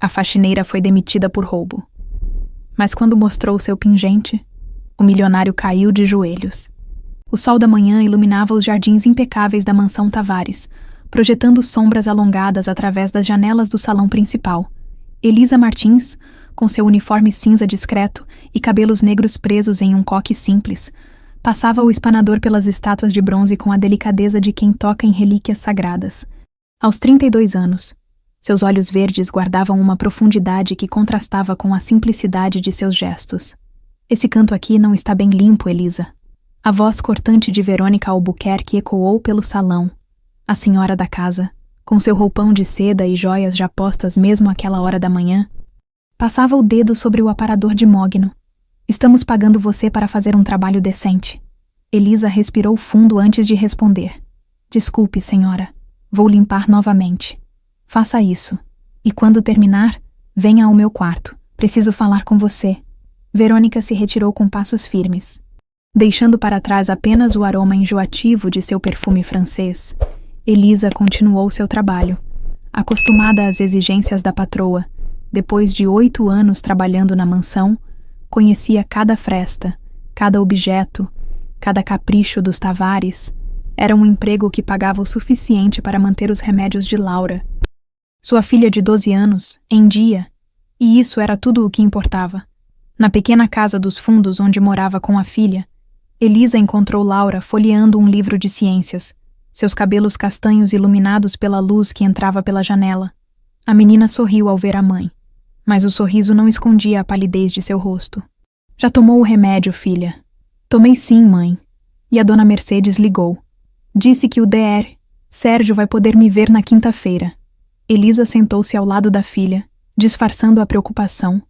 A faxineira foi demitida por roubo. Mas quando mostrou seu pingente, o milionário caiu de joelhos. O sol da manhã iluminava os jardins impecáveis da mansão Tavares, projetando sombras alongadas através das janelas do salão principal. Elisa Martins, com seu uniforme cinza discreto e cabelos negros presos em um coque simples, passava o espanador pelas estátuas de bronze com a delicadeza de quem toca em relíquias sagradas. Aos 32 anos, seus olhos verdes guardavam uma profundidade que contrastava com a simplicidade de seus gestos. Esse canto aqui não está bem limpo, Elisa. A voz cortante de Verônica Albuquerque ecoou pelo salão. A senhora da casa, com seu roupão de seda e joias já postas mesmo àquela hora da manhã, passava o dedo sobre o aparador de mogno. Estamos pagando você para fazer um trabalho decente. Elisa respirou fundo antes de responder. Desculpe, senhora. Vou limpar novamente. Faça isso. E quando terminar, venha ao meu quarto. Preciso falar com você. Verônica se retirou com passos firmes, deixando para trás apenas o aroma enjoativo de seu perfume francês. Elisa continuou seu trabalho. Acostumada às exigências da patroa, depois de 8 anos trabalhando na mansão, conhecia cada fresta, cada objeto, cada capricho dos Tavares. Era um emprego que pagava o suficiente para manter os remédios de Laura, sua filha de 12 anos, em dia, e isso era tudo o que importava. Na pequena casa dos fundos onde morava com a filha, Elisa encontrou Laura folheando um livro de ciências, seus cabelos castanhos iluminados pela luz que entrava pela janela. A menina sorriu ao ver a mãe, mas o sorriso não escondia a palidez de seu rosto. Já tomou o remédio, filha? Tomei sim, mãe. E a dona Mercedes ligou. Disse que o Dr. Sérgio vai poder me ver na quinta-feira. Elisa sentou-se ao lado da filha, disfarçando a preocupação.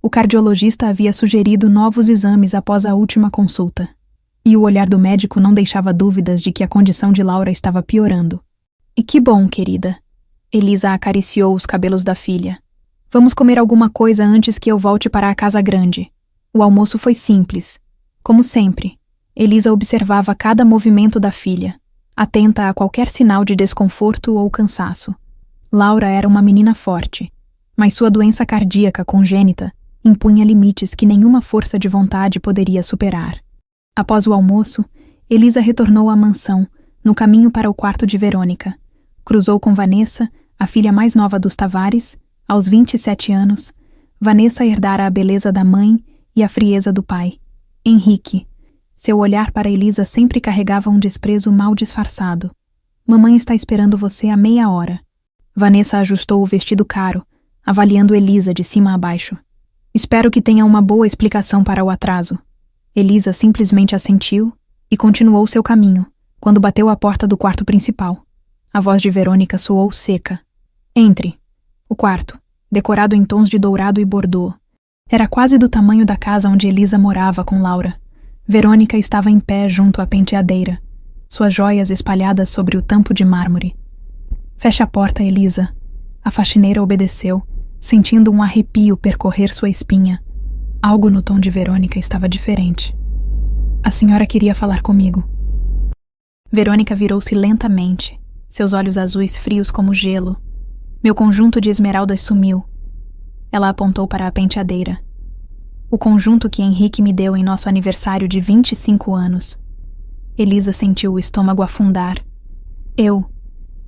O cardiologista havia sugerido novos exames após a última consulta. E o olhar do médico não deixava dúvidas de que a condição de Laura estava piorando. E que bom, querida. Elisa acariciou os cabelos da filha. Vamos comer alguma coisa antes que eu volte para a casa grande. O almoço foi simples. Como sempre, Elisa observava cada movimento da filha, atenta a qualquer sinal de desconforto ou cansaço. Laura era uma menina forte, mas sua doença cardíaca congênita impunha limites que nenhuma força de vontade poderia superar. Após o almoço, Elisa retornou à mansão, no caminho para o quarto de Verônica. Cruzou com Vanessa, a filha mais nova dos Tavares. Aos 27 anos, Vanessa herdara a beleza da mãe e a frieza do pai. Henrique. Seu olhar para Elisa sempre carregava um desprezo mal disfarçado. Mamãe está esperando você há meia hora. Vanessa ajustou o vestido caro, avaliando Elisa de cima a baixo. Espero que tenha uma boa explicação para o atraso. Elisa simplesmente assentiu e continuou seu caminho, quando bateu à porta do quarto principal. A voz de Verônica soou seca. Entre. O quarto, decorado em tons de dourado e bordô, era quase do tamanho da casa onde Elisa morava com Laura. Verônica estava em pé junto à penteadeira, suas joias espalhadas sobre o tampo de mármore. Feche a porta, Elisa. A faxineira obedeceu, sentindo um arrepio percorrer sua espinha. Algo no tom de Verônica estava diferente. A senhora queria falar comigo. Verônica virou-se lentamente, seus olhos azuis frios como gelo. Meu conjunto de esmeraldas sumiu. Ela apontou para a penteadeira. O conjunto que Henrique me deu em nosso aniversário de 25 anos. Elisa sentiu o estômago afundar. Eu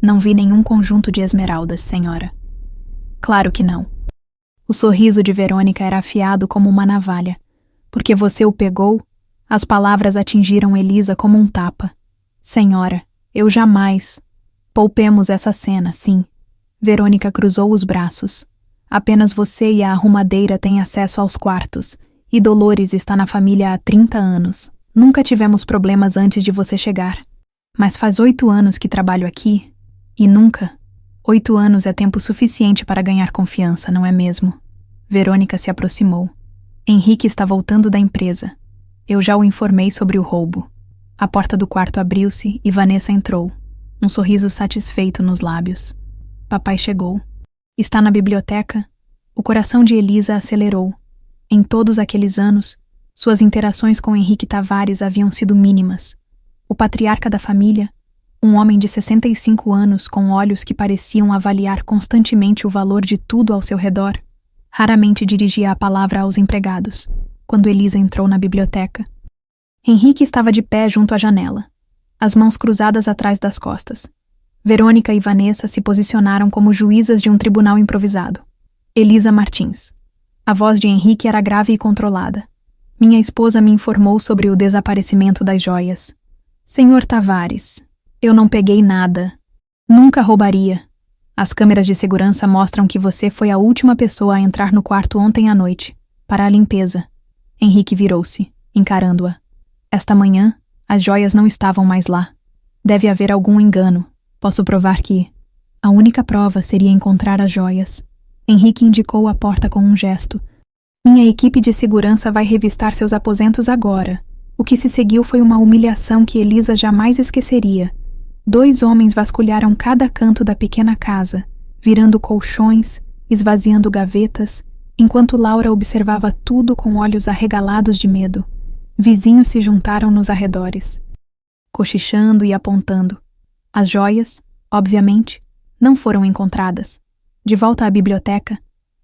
não vi nenhum conjunto de esmeraldas, senhora. Claro que não. O sorriso de Verônica era afiado como uma navalha. Porque você o pegou, as palavras atingiram Elisa como um tapa. Senhora, eu jamais. Poupemos essa cena, sim. Verônica cruzou os braços. Apenas você e a arrumadeira têm acesso aos quartos, e Dolores está na família há 30 anos. Nunca tivemos problemas antes de você chegar. Mas faz 8 anos que trabalho aqui, e nunca. 8 anos é tempo suficiente para ganhar confiança, não é mesmo? Verônica se aproximou. Henrique está voltando da empresa. Eu já o informei sobre o roubo. A porta do quarto abriu-se e Vanessa entrou, um sorriso satisfeito nos lábios. Papai chegou. Está na biblioteca? O coração de Elisa acelerou. Em todos aqueles anos, suas interações com Henrique Tavares haviam sido mínimas. O patriarca da família, Um homem de 65 anos com olhos que pareciam avaliar constantemente o valor de tudo ao seu redor, raramente dirigia a palavra aos empregados, quando Elisa entrou na biblioteca. Henrique estava de pé junto à janela, as mãos cruzadas atrás das costas. Verônica e Vanessa se posicionaram como juízas de um tribunal improvisado. Elisa Martins. A voz de Henrique era grave e controlada. Minha esposa me informou sobre o desaparecimento das joias. Senhor Tavares, eu não peguei nada. Nunca roubaria. As câmeras de segurança mostram que você foi a última pessoa a entrar no quarto ontem à noite, para a limpeza. Henrique virou-se, encarando-a. Esta manhã, as joias não estavam mais lá. Deve haver algum engano. Posso provar que... A única prova seria encontrar as joias. Henrique indicou a porta com um gesto. Minha equipe de segurança vai revistar seus aposentos agora. O que se seguiu foi uma humilhação que Elisa jamais esqueceria. 2 homens vasculharam cada canto da pequena casa, virando colchões, esvaziando gavetas, enquanto Laura observava tudo com olhos arregalados de medo. Vizinhos se juntaram nos arredores, cochichando e apontando. As joias, obviamente, não foram encontradas. De volta à biblioteca,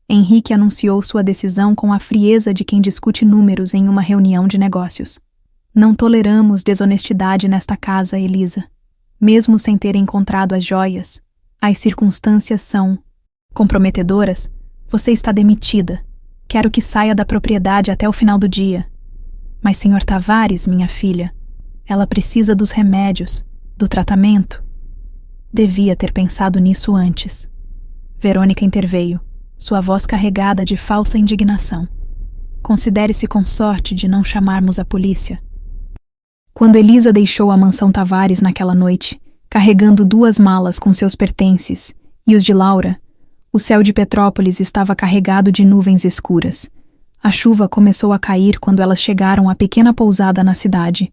Henrique anunciou sua decisão com a frieza de quem discute números em uma reunião de negócios. Não toleramos desonestidade nesta casa, Elisa. Mesmo sem ter encontrado as joias, as circunstâncias são comprometedoras. Você está demitida. Quero que saia da propriedade até o final do dia. Mas, Sr. Tavares, minha filha, ela precisa dos remédios, do tratamento. Devia ter pensado nisso antes. Verônica interveio, sua voz carregada de falsa indignação. Considere-se com sorte de não chamarmos a polícia. Quando Elisa deixou a mansão Tavares naquela noite, carregando 2 malas com seus pertences e os de Laura, o céu de Petrópolis estava carregado de nuvens escuras. A chuva começou a cair quando elas chegaram à pequena pousada na cidade,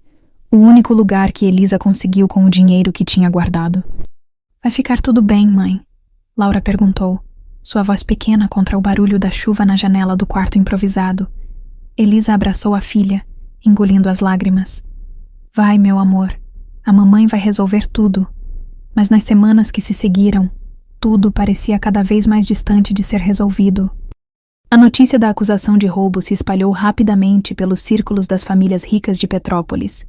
o único lugar que Elisa conseguiu com o dinheiro que tinha guardado. Vai ficar tudo bem, mãe? Laura perguntou, sua voz pequena contra o barulho da chuva na janela do quarto improvisado. Elisa abraçou a filha, engolindo as lágrimas. Vai, meu amor, a mamãe vai resolver tudo. Mas nas semanas que se seguiram, tudo parecia cada vez mais distante de ser resolvido. A notícia da acusação de roubo se espalhou rapidamente pelos círculos das famílias ricas de Petrópolis.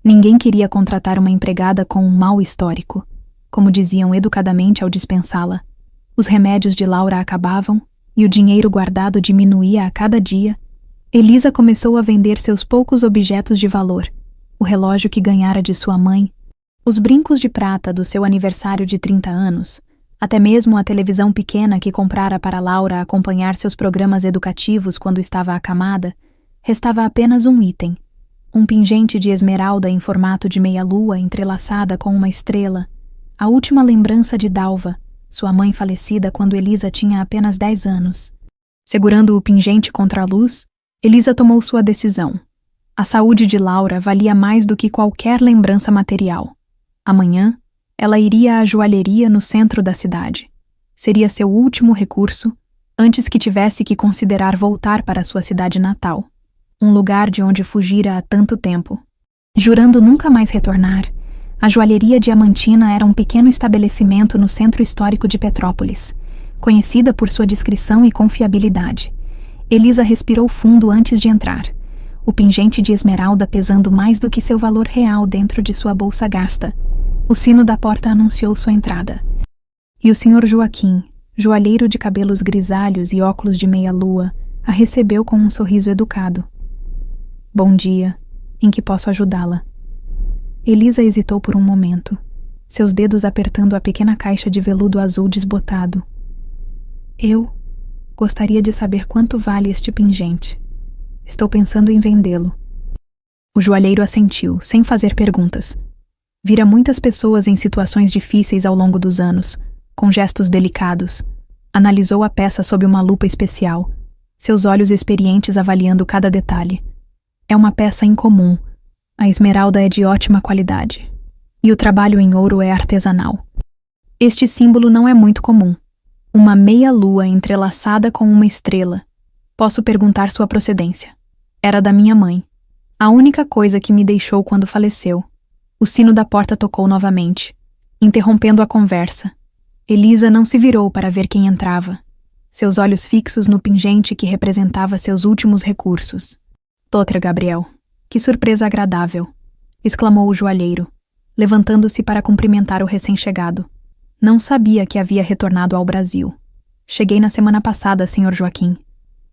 Ninguém queria contratar uma empregada com um mau histórico, como diziam educadamente ao dispensá-la. Os remédios de Laura acabavam e o dinheiro guardado diminuía a cada dia. Elisa começou a vender seus poucos objetos de valor. O relógio que ganhara de sua mãe, os brincos de prata do seu aniversário de 30 anos, até mesmo a televisão pequena que comprara para Laura acompanhar seus programas educativos quando estava acamada, restava apenas um item, um pingente de esmeralda em formato de meia-lua entrelaçada com uma estrela, a última lembrança de Dalva, sua mãe falecida quando Elisa tinha apenas 10 anos. Segurando o pingente contra a luz, Elisa tomou sua decisão. A saúde de Laura valia mais do que qualquer lembrança material. Amanhã, ela iria à joalheria no centro da cidade. Seria seu último recurso, antes que tivesse que considerar voltar para sua cidade natal, um lugar de onde fugira há tanto tempo. Jurando nunca mais retornar, a joalheria Diamantina era um pequeno estabelecimento no centro histórico de Petrópolis, conhecida por sua discrição e confiabilidade. Elisa respirou fundo antes de entrar, o pingente de esmeralda pesando mais do que seu valor real dentro de sua bolsa gasta. O sino da porta anunciou sua entrada. E o Sr. Joaquim, joalheiro de cabelos grisalhos e óculos de meia-lua, a recebeu com um sorriso educado. Bom dia, em que posso ajudá-la? Elisa hesitou por um momento, seus dedos apertando a pequena caixa de veludo azul desbotado. Eu gostaria de saber quanto vale este pingente. Estou pensando em vendê-lo. O joalheiro assentiu, sem fazer perguntas. Vira muitas pessoas em situações difíceis ao longo dos anos, com gestos delicados. Analisou a peça sob uma lupa especial, seus olhos experientes avaliando cada detalhe. É uma peça incomum. A esmeralda é de ótima qualidade. E o trabalho em ouro é artesanal. Este símbolo não é muito comum. Uma meia-lua entrelaçada com uma estrela. Posso perguntar sua procedência. Era da minha mãe. A única coisa que me deixou quando faleceu. O sino da porta tocou novamente. interrompendo a conversa. Elisa não se virou para ver quem entrava, seus olhos fixos no pingente que representava seus últimos recursos. "Doutor Gabriel, que surpresa agradável!" exclamou o joalheiro, levantando-se para cumprimentar o recém-chegado. "Não sabia que havia retornado ao Brasil. Cheguei na semana passada, Sr. Joaquim.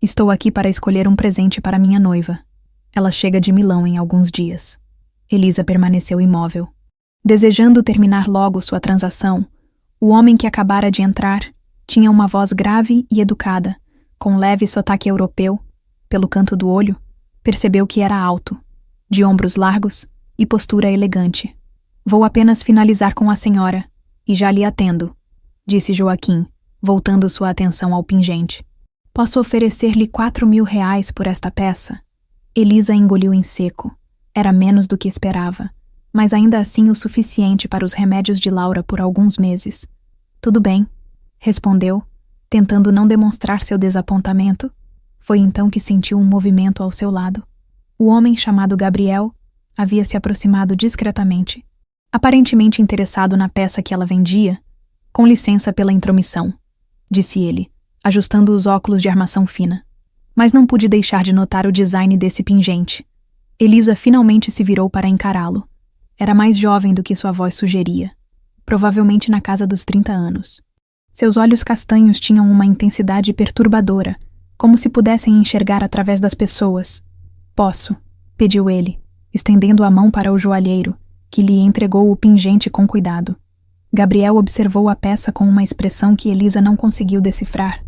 Estou aqui para escolher um presente para minha noiva. Ela chega de Milão em alguns dias." Elisa permaneceu imóvel. Desejando terminar logo sua transação, o homem que acabara de entrar tinha uma voz grave e educada, com leve sotaque europeu. Pelo canto do olho, percebeu que era alto, de ombros largos e postura elegante. "Vou apenas finalizar com a senhora, e já lhe atendo", disse Joaquim, voltando sua atenção ao pingente. "Posso oferecer-lhe 4.000 reais por esta peça?" Elisa engoliu em seco. Era menos do que esperava, mas ainda assim o suficiente para os remédios de Laura por alguns meses. "Tudo bem", respondeu, tentando não demonstrar seu desapontamento. Foi então que sentiu um movimento ao seu lado. O homem chamado Gabriel havia se aproximado discretamente, aparentemente interessado na peça que ela vendia. "Com licença pela intromissão", disse ele, ajustando os óculos de armação fina. Mas não pude deixar de notar o design desse pingente. Elisa finalmente se virou para encará-lo. Era mais jovem do que sua voz sugeria, provavelmente na casa dos 30 anos. Seus olhos castanhos tinham uma intensidade perturbadora, como se pudessem enxergar através das pessoas. "Posso", pediu ele, estendendo a mão para o joalheiro, que lhe entregou o pingente com cuidado. Gabriel observou a peça com uma expressão que Elisa não conseguiu decifrar.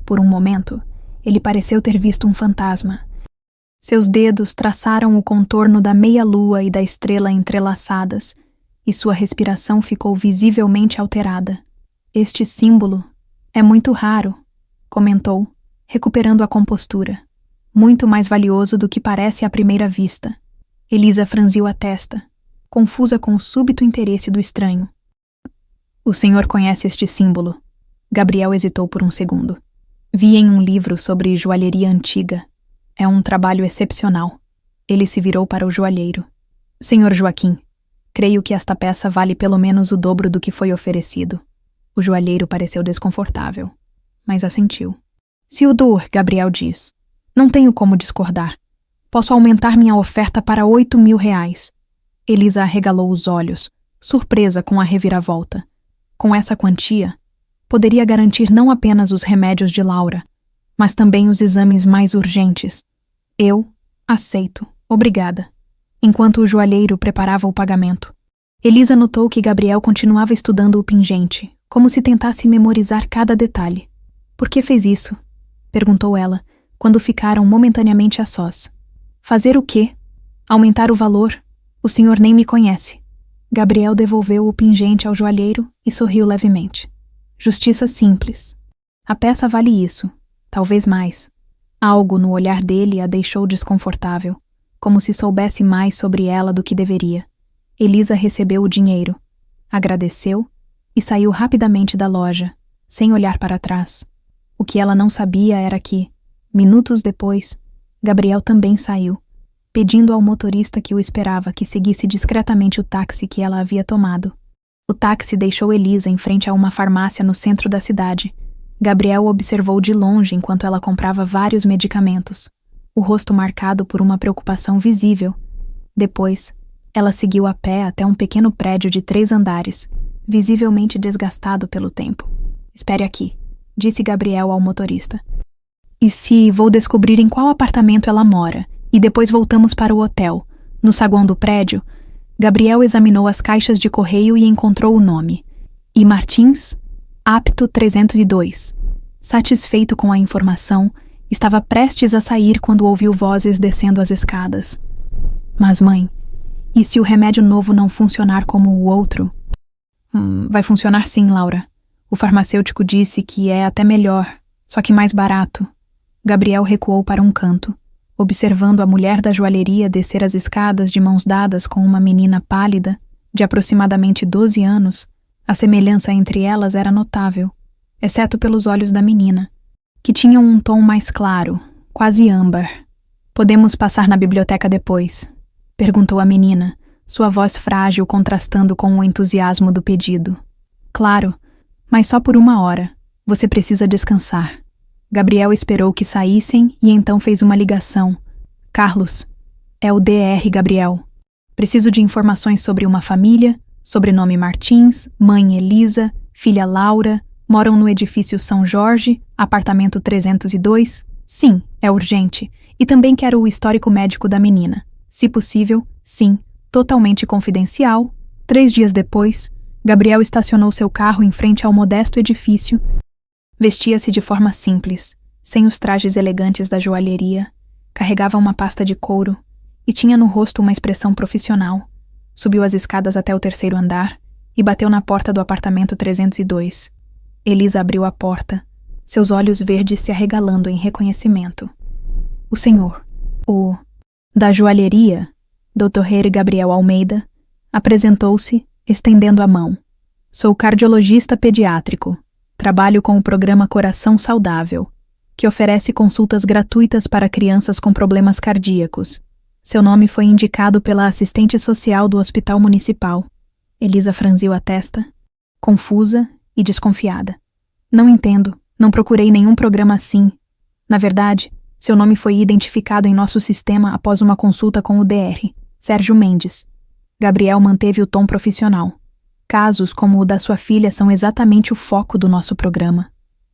Por um momento, ele pareceu ter visto um fantasma. Seus dedos traçaram o contorno da meia-lua e da estrela entrelaçadas, e sua respiração ficou visivelmente alterada. "Este símbolo é muito raro", comentou, recuperando a compostura. "Muito mais valioso do que parece à primeira vista." Elisa franziu a testa, confusa com o súbito interesse do estranho. "O senhor conhece este símbolo?" Gabriel hesitou por um segundo. "Vi em um livro sobre joalheria antiga. É um trabalho excepcional." Ele se virou para o joalheiro. "Senhor Joaquim, creio que esta peça vale pelo menos o dobro do que foi oferecido." O joalheiro pareceu desconfortável, mas assentiu. "Se o dor", Gabriel diz, "não tenho como discordar. Posso aumentar minha oferta para 8.000 reais." Elisa arregalou os olhos, surpresa com a reviravolta. Com essa quantia, poderia garantir não apenas os remédios de Laura, mas também os exames mais urgentes. "Eu aceito, obrigada." Enquanto o joalheiro preparava o pagamento, Elisa notou que Gabriel continuava estudando o pingente, como se tentasse memorizar cada detalhe. "Por que fez isso?" perguntou ela, quando ficaram momentaneamente a sós. "Fazer o quê? Aumentar o valor? O senhor nem me conhece." Gabriel devolveu o pingente ao joalheiro e sorriu levemente. "Justiça simples. A peça vale isso, talvez mais." Algo no olhar dele a deixou desconfortável, como se soubesse mais sobre ela do que deveria. Elisa recebeu o dinheiro, agradeceu e saiu rapidamente da loja, sem olhar para trás. O que ela não sabia era que, minutos depois, Gabriel também saiu, pedindo ao motorista que o esperava que seguisse discretamente o táxi que ela havia tomado. O táxi deixou Elisa em frente a uma farmácia no centro da cidade. Gabriel observou de longe enquanto ela comprava vários medicamentos, o rosto marcado por uma preocupação visível. Depois, ela seguiu a pé até um pequeno prédio de 3 andares, visivelmente desgastado pelo tempo. "Espere aqui", disse Gabriel ao motorista. "E se vou descobrir em qual apartamento ela mora, e depois voltamos para o hotel, no saguão do prédio?" Gabriel examinou as caixas de correio e encontrou o nome. "I. Martins, apto 302. Satisfeito com a informação, estava prestes a sair quando ouviu vozes descendo as escadas. "Mas, mãe, e se o remédio novo não funcionar como o outro?" Vai funcionar sim, Laura. O farmacêutico disse que é até melhor, só que mais barato." Gabriel recuou para um canto, observando a mulher da joalheria descer as escadas de mãos dadas com uma menina pálida, de aproximadamente 12 anos. A semelhança entre elas era notável, exceto pelos olhos da menina, que tinham um tom mais claro, quase âmbar. "Podemos passar na biblioteca depois?" perguntou a menina, sua voz frágil contrastando com o entusiasmo do pedido. Claro, mas só por 1 hora. Você precisa descansar. Gabriel esperou que saíssem e então fez uma ligação. Carlos, é o DR, Gabriel. Preciso de informações sobre uma família, sobrenome Martins, mãe Elisa, filha Laura, moram no edifício São Jorge, apartamento 302. Sim, é urgente. E também quero o histórico médico da menina. Se possível, sim, totalmente confidencial. 3 dias depois, Gabriel estacionou seu carro em frente ao modesto edifício. Vestia-se de forma simples, sem os trajes elegantes da joalheria, carregava uma pasta de couro e tinha no rosto uma expressão profissional. Subiu as escadas até o 3º andar e bateu na porta do apartamento 302. Elisa abriu a porta, seus olhos verdes se arregalando em reconhecimento. O senhor, o da joalheria, Dr. Gabriel Almeida, apresentou-se, estendendo a mão. Sou cardiologista pediátrico. Trabalho com o programa Coração Saudável, que oferece consultas gratuitas para crianças com problemas cardíacos. Seu nome foi indicado pela assistente social do Hospital Municipal. Elisa franziu a testa, confusa e desconfiada. Não entendo, não procurei nenhum programa assim. Na verdade, seu nome foi identificado em nosso sistema após uma consulta com o DR, Sérgio Mendes. Gabriel manteve o tom profissional. Casos como o da sua filha são exatamente o foco do nosso programa.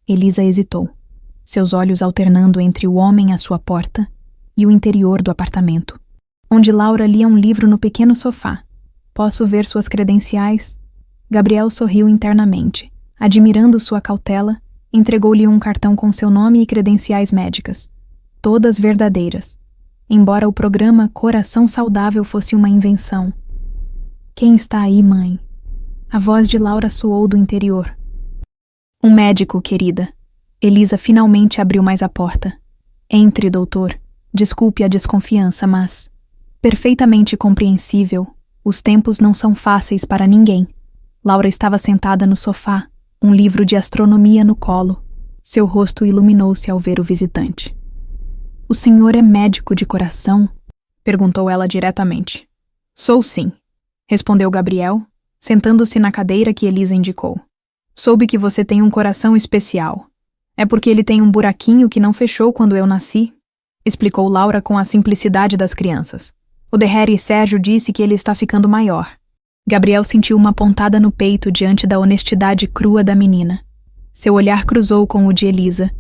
Elisa hesitou, seus olhos alternando entre o homem à sua porta e o interior do apartamento, onde Laura lia um livro no pequeno sofá. Posso ver suas credenciais? Gabriel sorriu internamente. Admirando sua cautela, entregou-lhe um cartão com seu nome e credenciais médicas. Todas verdadeiras, embora o programa Coração Saudável fosse uma invenção. Quem está aí, mãe? A voz de Laura soou do interior. Um médico, querida. Elisa finalmente abriu mais a porta. Entre, doutor. Desculpe a desconfiança, mas... Perfeitamente compreensível. Os tempos não são fáceis para ninguém. Laura estava sentada no sofá, um livro de astronomia no colo. Seu rosto iluminou-se ao ver o visitante. O senhor é médico de coração? Perguntou ela diretamente. Sou sim, respondeu Gabriel, sentando-se na cadeira que Elisa indicou. Soube que você tem um coração especial. É porque ele tem um buraquinho que não fechou quando eu nasci, explicou Laura com a simplicidade das crianças. O DR Sérgio disse que ele está ficando maior. Gabriel sentiu uma pontada no peito diante da honestidade crua da menina. Seu olhar cruzou com o de Elisa,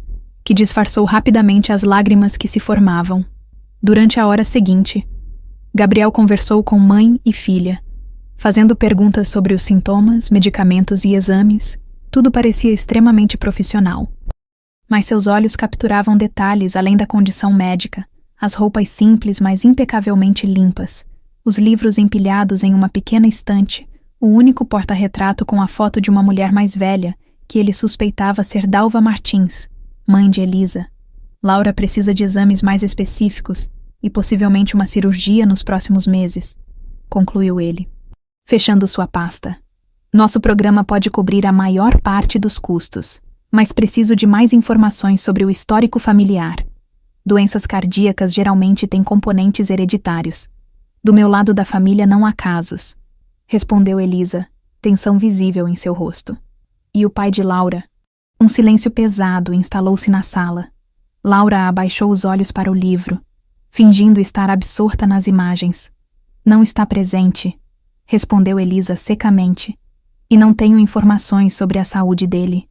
que disfarçou rapidamente as lágrimas que se formavam. Durante a hora seguinte, Gabriel conversou com mãe e filha, fazendo perguntas sobre os sintomas, medicamentos e exames. Tudo parecia extremamente profissional. Mas seus olhos capturavam detalhes além da condição médica, as roupas simples, mas impecavelmente limpas, os livros empilhados em uma pequena estante, o único porta-retrato com a foto de uma mulher mais velha, que ele suspeitava ser Dalva Martins, mãe de Elisa. Laura precisa de exames mais específicos e possivelmente uma cirurgia nos próximos meses, concluiu ele, fechando sua pasta. Nosso programa pode cobrir a maior parte dos custos, mas preciso de mais informações sobre o histórico familiar. Doenças cardíacas geralmente têm componentes hereditários. Do meu lado da família não há casos, respondeu Elisa, tensão visível em seu rosto. E o pai de Laura? Um silêncio pesado instalou-se na sala. Laura abaixou os olhos para o livro, fingindo estar absorta nas imagens. Não está presente, respondeu Elisa secamente. E não tenho informações sobre a saúde dele.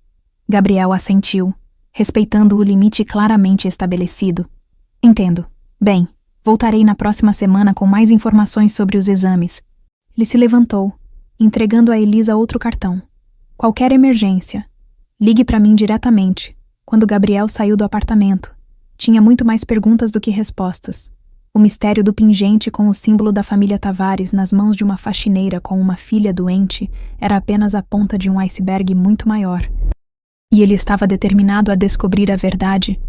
Gabriel assentiu, respeitando o limite claramente estabelecido. Entendo. Bem, voltarei na próxima semana com mais informações sobre os exames. Ele se levantou, entregando a Elisa outro cartão. Qualquer emergência. Ligue para mim diretamente. Quando Gabriel saiu do apartamento, tinha muito mais perguntas do que respostas. O mistério do pingente com o símbolo da família Tavares nas mãos de uma faxineira com uma filha doente era apenas a ponta de um iceberg muito maior. E ele estava determinado a descobrir a verdade,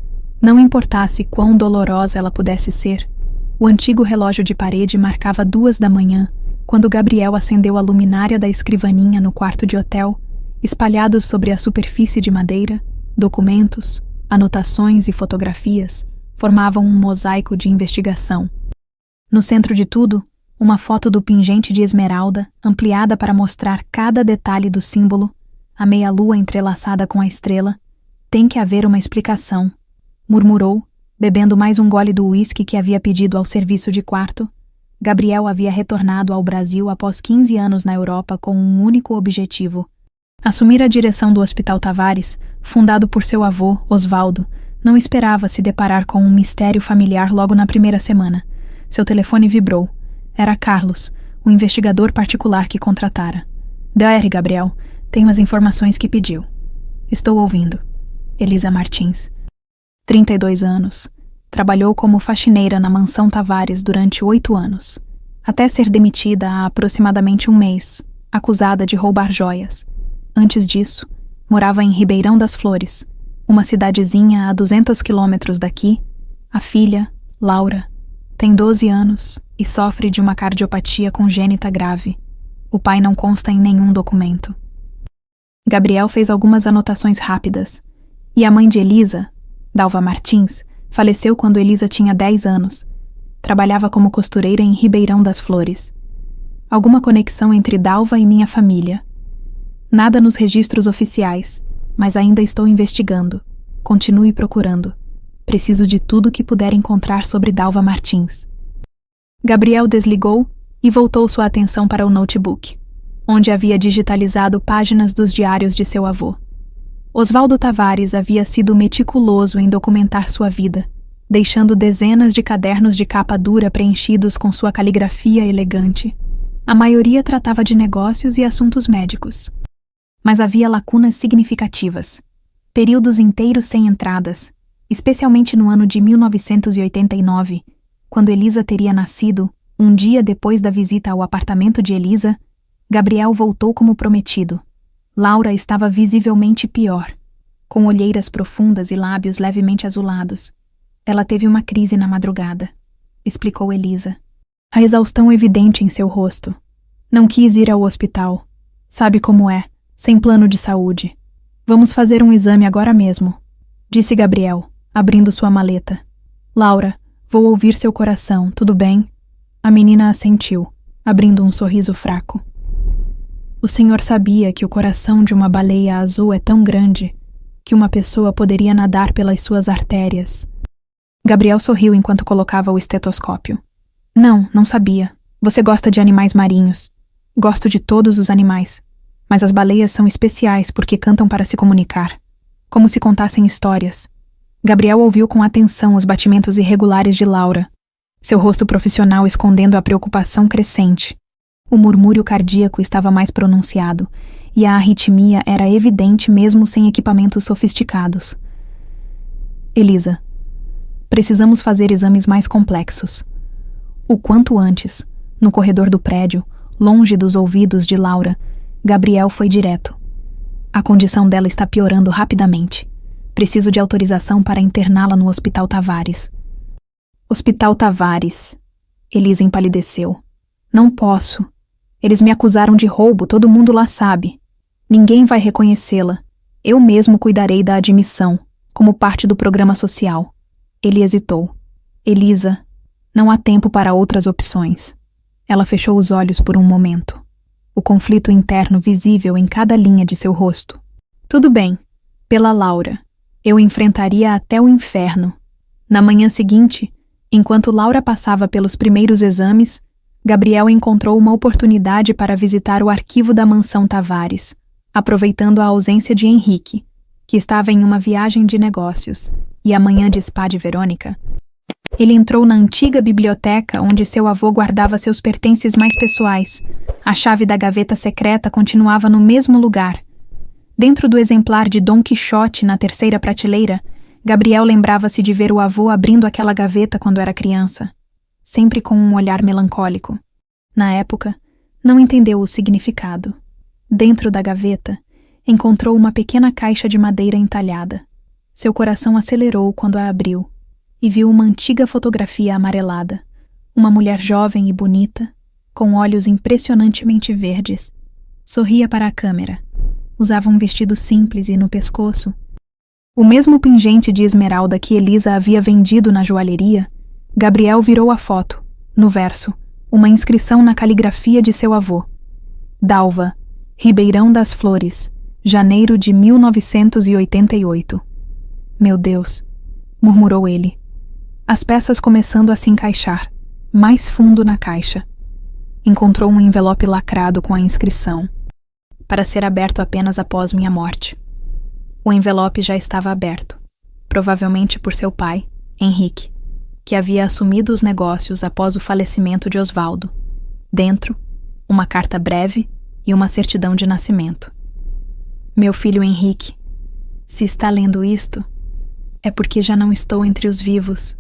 não importasse quão dolorosa ela pudesse ser. O antigo relógio de parede marcava 2 da manhã, quando Gabriel acendeu a luminária da escrivaninha no quarto de hotel. Espalhados sobre a superfície de madeira, documentos, anotações e fotografias formavam um mosaico de investigação. No centro de tudo, Uma foto do pingente de esmeralda, ampliada para mostrar cada detalhe do símbolo, a meia-lua entrelaçada com a estrela. Tem que haver uma explicação, murmurou, bebendo mais um gole do uísque que havia pedido ao serviço de quarto. Gabriel havia retornado ao Brasil após 15 anos na Europa com um único objetivo: assumir a direção do Hospital Tavares, fundado por seu avô, Osvaldo. Não esperava se deparar com um mistério familiar logo na primeira semana. Seu telefone vibrou. Era Carlos, o investigador particular que contratara. DR, Gabriel, tenho as informações que pediu. Estou ouvindo. Elisa Martins. 32 anos. Trabalhou como faxineira na mansão Tavares durante 8 anos, até ser demitida há aproximadamente um mês, acusada de roubar joias. Antes disso, morava em Ribeirão das Flores, uma cidadezinha a 200 quilômetros daqui. A filha, Laura, tem 12 anos e sofre de uma cardiopatia congênita grave. O pai não consta em nenhum documento. Gabriel fez algumas anotações rápidas. E a mãe de Elisa, Dalva Martins, faleceu quando Elisa tinha 10 anos. Trabalhava como costureira em Ribeirão das Flores. Alguma conexão entre Dalva e minha família? Nada nos registros oficiais, mas ainda estou investigando. Continue procurando. Preciso de tudo que puder encontrar sobre Dalva Martins. Gabriel desligou e voltou sua atenção para o notebook, onde havia digitalizado páginas dos diários de seu avô. Osvaldo Tavares havia sido meticuloso em documentar sua vida, deixando dezenas de cadernos de capa dura preenchidos com sua caligrafia elegante. A maioria tratava de negócios e assuntos médicos. Mas havia lacunas significativas. Períodos inteiros sem entradas, especialmente no ano de 1989, quando Elisa teria nascido. Um dia depois da visita ao apartamento de Elisa, Gabriel voltou como prometido. Laura estava visivelmente pior, com olheiras profundas e lábios levemente azulados. Ela teve uma crise na madrugada, explicou Elisa. A exaustão evidente em seu rosto. Não quis ir ao hospital. Sabe como é, sem plano de saúde. Vamos fazer um exame agora mesmo, disse Gabriel, abrindo sua maleta. Laura, vou ouvir seu coração, tudo bem? A menina assentiu, abrindo um sorriso fraco. O senhor sabia que o coração de uma baleia azul é tão grande que uma pessoa poderia nadar pelas suas artérias. Gabriel sorriu enquanto colocava o estetoscópio. Não sabia. Você gosta de animais marinhos. Gosto de todos os animais. Mas as baleias são especiais porque cantam para se comunicar, como se contassem histórias. Gabriel ouviu com atenção os batimentos irregulares de Laura, seu rosto profissional escondendo a preocupação crescente. O murmúrio cardíaco estava mais pronunciado, e a arritmia era evidente mesmo sem equipamentos sofisticados. Elisa, precisamos fazer exames mais complexos. O quanto antes, no corredor do prédio, longe dos ouvidos de Laura, Gabriel foi direto. A condição dela está piorando rapidamente. Preciso de autorização para interná-la no Hospital Tavares. Hospital Tavares. Elisa empalideceu. Não posso. Eles me acusaram de roubo, todo mundo lá sabe. Ninguém vai reconhecê-la. Eu mesmo cuidarei da admissão, como parte do programa social. Ele hesitou. Elisa, não há tempo para outras opções. Ela fechou os olhos por um momento. O conflito interno visível em cada linha de seu rosto. Tudo bem. Pela Laura. Eu enfrentaria até o inferno. Na manhã seguinte, enquanto Laura passava pelos primeiros exames, Gabriel encontrou uma oportunidade para visitar o arquivo da mansão Tavares, aproveitando a ausência de Henrique, que estava em uma viagem de negócios, e a manhã de spa de Verônica. Ele entrou na antiga biblioteca onde seu avô guardava seus pertences mais pessoais. A chave da gaveta secreta continuava no mesmo lugar. Dentro do exemplar de Dom Quixote na terceira prateleira, Gabriel lembrava-se de ver o avô abrindo aquela gaveta quando era criança, sempre com um olhar melancólico. Na época, não entendeu o significado. Dentro da gaveta, encontrou uma pequena caixa de madeira entalhada. Seu coração acelerou quando a abriu e viu uma antiga fotografia amarelada. Uma mulher jovem e bonita, com olhos impressionantemente verdes. Sorria para a câmera. Usava um vestido simples e no pescoço o mesmo pingente de esmeralda que Elisa havia vendido na joalheria. Gabriel virou a foto, no verso, uma inscrição na caligrafia de seu avô. Dalva, Ribeirão das Flores, janeiro de 1988. Meu Deus, murmurou ele. As peças começando a se encaixar, mais fundo na caixa. Encontrou um envelope lacrado com a inscrição, para ser aberto apenas após minha morte. O envelope já estava aberto, provavelmente por seu pai, Henrique, que havia assumido os negócios após o falecimento de Osvaldo. Dentro, uma carta breve e uma certidão de nascimento. Meu filho Henrique, se está lendo isto, é porque já não estou entre os vivos.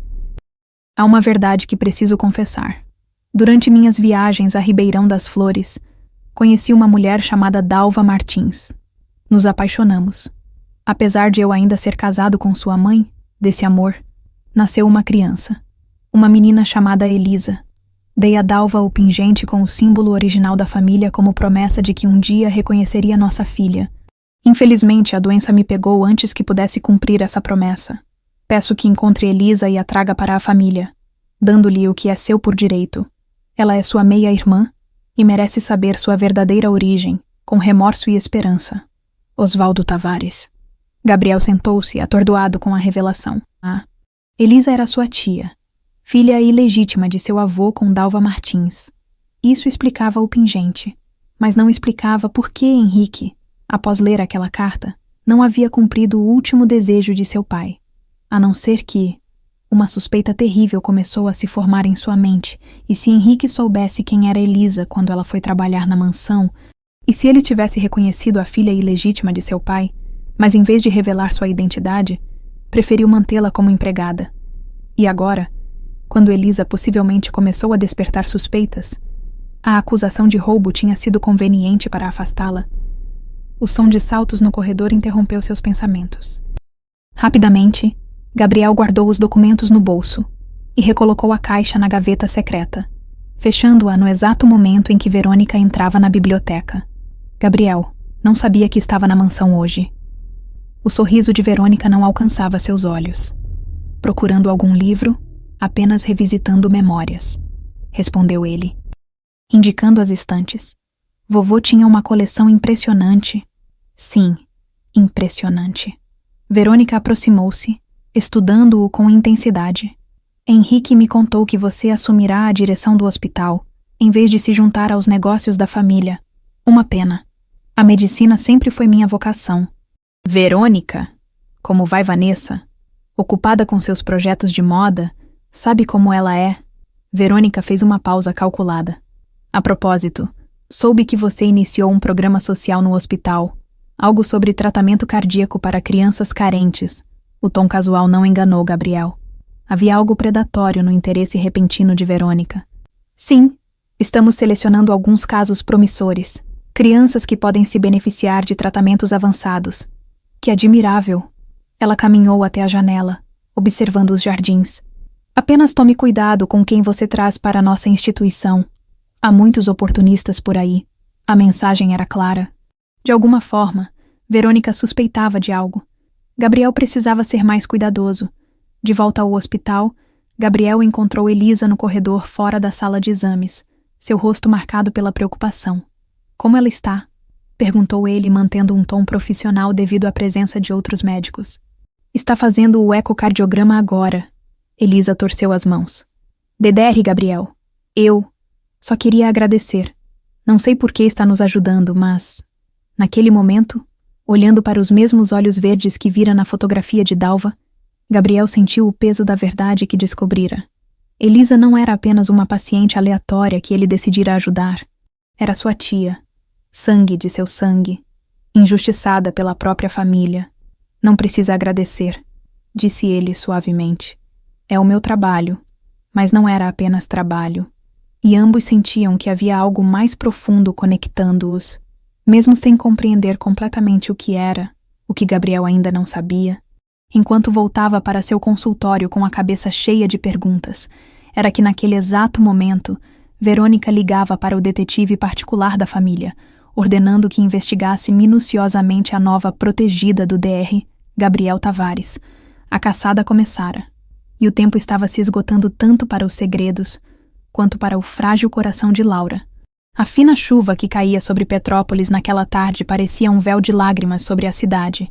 Há uma verdade que preciso confessar. Durante minhas viagens a Ribeirão das Flores, conheci uma mulher chamada Dalva Martins. Nos apaixonamos. Apesar de eu ainda ser casado com sua mãe, desse amor, nasceu uma criança. Uma menina chamada Elisa. Dei a Dalva o pingente com o símbolo original da família como promessa de que um dia reconheceria nossa filha. Infelizmente, a doença me pegou antes que pudesse cumprir essa promessa. Peço que encontre Elisa e a traga para a família, dando-lhe o que é seu por direito. Ela é sua meia-irmã e merece saber sua verdadeira origem, com remorso e esperança. Osvaldo Tavares. Gabriel sentou-se, atordoado com a revelação. Elisa era sua tia, filha ilegítima de seu avô com Dalva Martins. Isso explicava o pingente, mas não explicava por que Henrique, após ler aquela carta, não havia cumprido o último desejo de seu pai, a não ser que uma suspeita terrível começou a se formar em sua mente, e se Henrique soubesse quem era Elisa quando ela foi trabalhar na mansão, e se ele tivesse reconhecido a filha ilegítima de seu pai, mas em vez de revelar sua identidade, preferiu mantê-la como empregada. E agora, quando Elisa possivelmente começou a despertar suspeitas, a acusação de roubo tinha sido conveniente para afastá-la. O som de saltos no corredor interrompeu seus pensamentos. Rapidamente, Gabriel guardou os documentos no bolso e recolocou a caixa na gaveta secreta, fechando-a no exato momento em que Verônica entrava na biblioteca. Gabriel não sabia que estava na mansão hoje. O sorriso de Verônica não alcançava seus olhos. Procurando algum livro, apenas revisitando memórias, respondeu ele, indicando as estantes. Vovô tinha uma coleção impressionante. Sim, impressionante. Verônica aproximou-se, estudando-o com intensidade. Henrique me contou que você assumirá a direção do hospital, em vez de se juntar aos negócios da família. Uma pena. A medicina sempre foi minha vocação. Verônica, como vai Vanessa? Ocupada com seus projetos de moda, sabe como ela é? Verônica fez uma pausa calculada. A propósito, soube que você iniciou um programa social no hospital, algo sobre tratamento cardíaco para crianças carentes. O tom casual não enganou Gabriel. Havia algo predatório no interesse repentino de Verônica. Sim, estamos selecionando alguns casos promissores. Crianças que podem se beneficiar de tratamentos avançados. Que admirável! Ela caminhou até a janela, observando os jardins. Apenas tome cuidado com quem você traz para a nossa instituição. Há muitos oportunistas por aí. A mensagem era clara. De alguma forma, Verônica suspeitava de algo. Gabriel precisava ser mais cuidadoso. De volta ao hospital, Gabriel encontrou Elisa no corredor fora da sala de exames, seu rosto marcado pela preocupação. Como ela está? Perguntou ele, mantendo um tom profissional devido à presença de outros médicos. Está fazendo o ecocardiograma agora. Elisa torceu as mãos. DDR, Gabriel. Eu só queria agradecer. Não sei por que está nos ajudando, mas... Naquele momento, olhando para os mesmos olhos verdes que vira na fotografia de Dalva, Gabriel sentiu o peso da verdade que descobrira. Elisa não era apenas uma paciente aleatória que ele decidira ajudar. Era sua tia, sangue de seu sangue, injustiçada pela própria família. Não precisa agradecer, disse ele suavemente. É o meu trabalho, mas não era apenas trabalho. E ambos sentiam que havia algo mais profundo conectando-os. Mesmo sem compreender completamente o que era, o que Gabriel ainda não sabia, enquanto voltava para seu consultório com a cabeça cheia de perguntas, era que naquele exato momento, Verônica ligava para o detetive particular da família, ordenando que investigasse minuciosamente a nova protegida do DR, Gabriel Tavares. A caçada começara, e o tempo estava se esgotando tanto para os segredos, quanto para o frágil coração de Laura. A fina chuva que caía sobre Petrópolis naquela tarde parecia um véu de lágrimas sobre a cidade.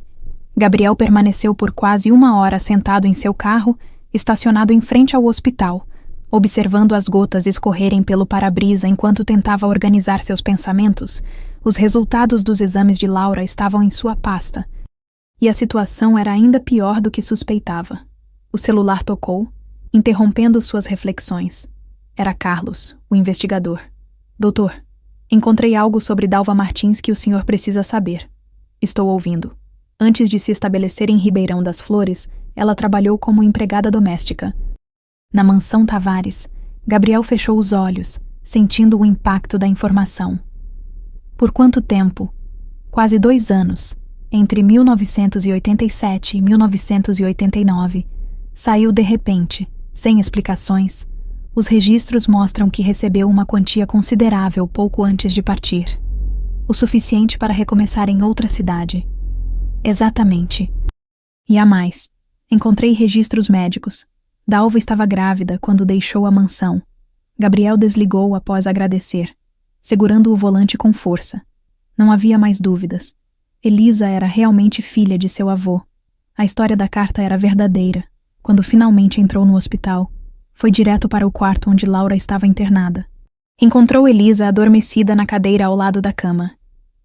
Gabriel permaneceu por quase 1 hora sentado em seu carro, estacionado em frente ao hospital, observando as gotas escorrerem pelo para-brisa enquanto tentava organizar seus pensamentos. Os resultados dos exames de Laura estavam em sua pasta, e a situação era ainda pior do que suspeitava. O celular tocou, interrompendo suas reflexões. Era Carlos, o investigador. Doutor, encontrei algo sobre Dalva Martins que o senhor precisa saber. Estou ouvindo. Antes de se estabelecer em Ribeirão das Flores, ela trabalhou como empregada doméstica. Na mansão Tavares, Gabriel fechou os olhos, sentindo o impacto da informação. Por quanto tempo? Quase 2 anos, entre 1987 e 1989, saiu de repente, sem explicações. Os registros mostram que recebeu uma quantia considerável pouco antes de partir. O suficiente para recomeçar em outra cidade. Exatamente. E há mais. Encontrei registros médicos. Dalva estava grávida quando deixou a mansão. Gabriel desligou após agradecer, segurando o volante com força. Não havia mais dúvidas. Elisa era realmente filha de seu avô. A história da carta era verdadeira. Quando finalmente entrou no hospital, foi direto para o quarto onde Laura estava internada. Encontrou Elisa adormecida na cadeira ao lado da cama.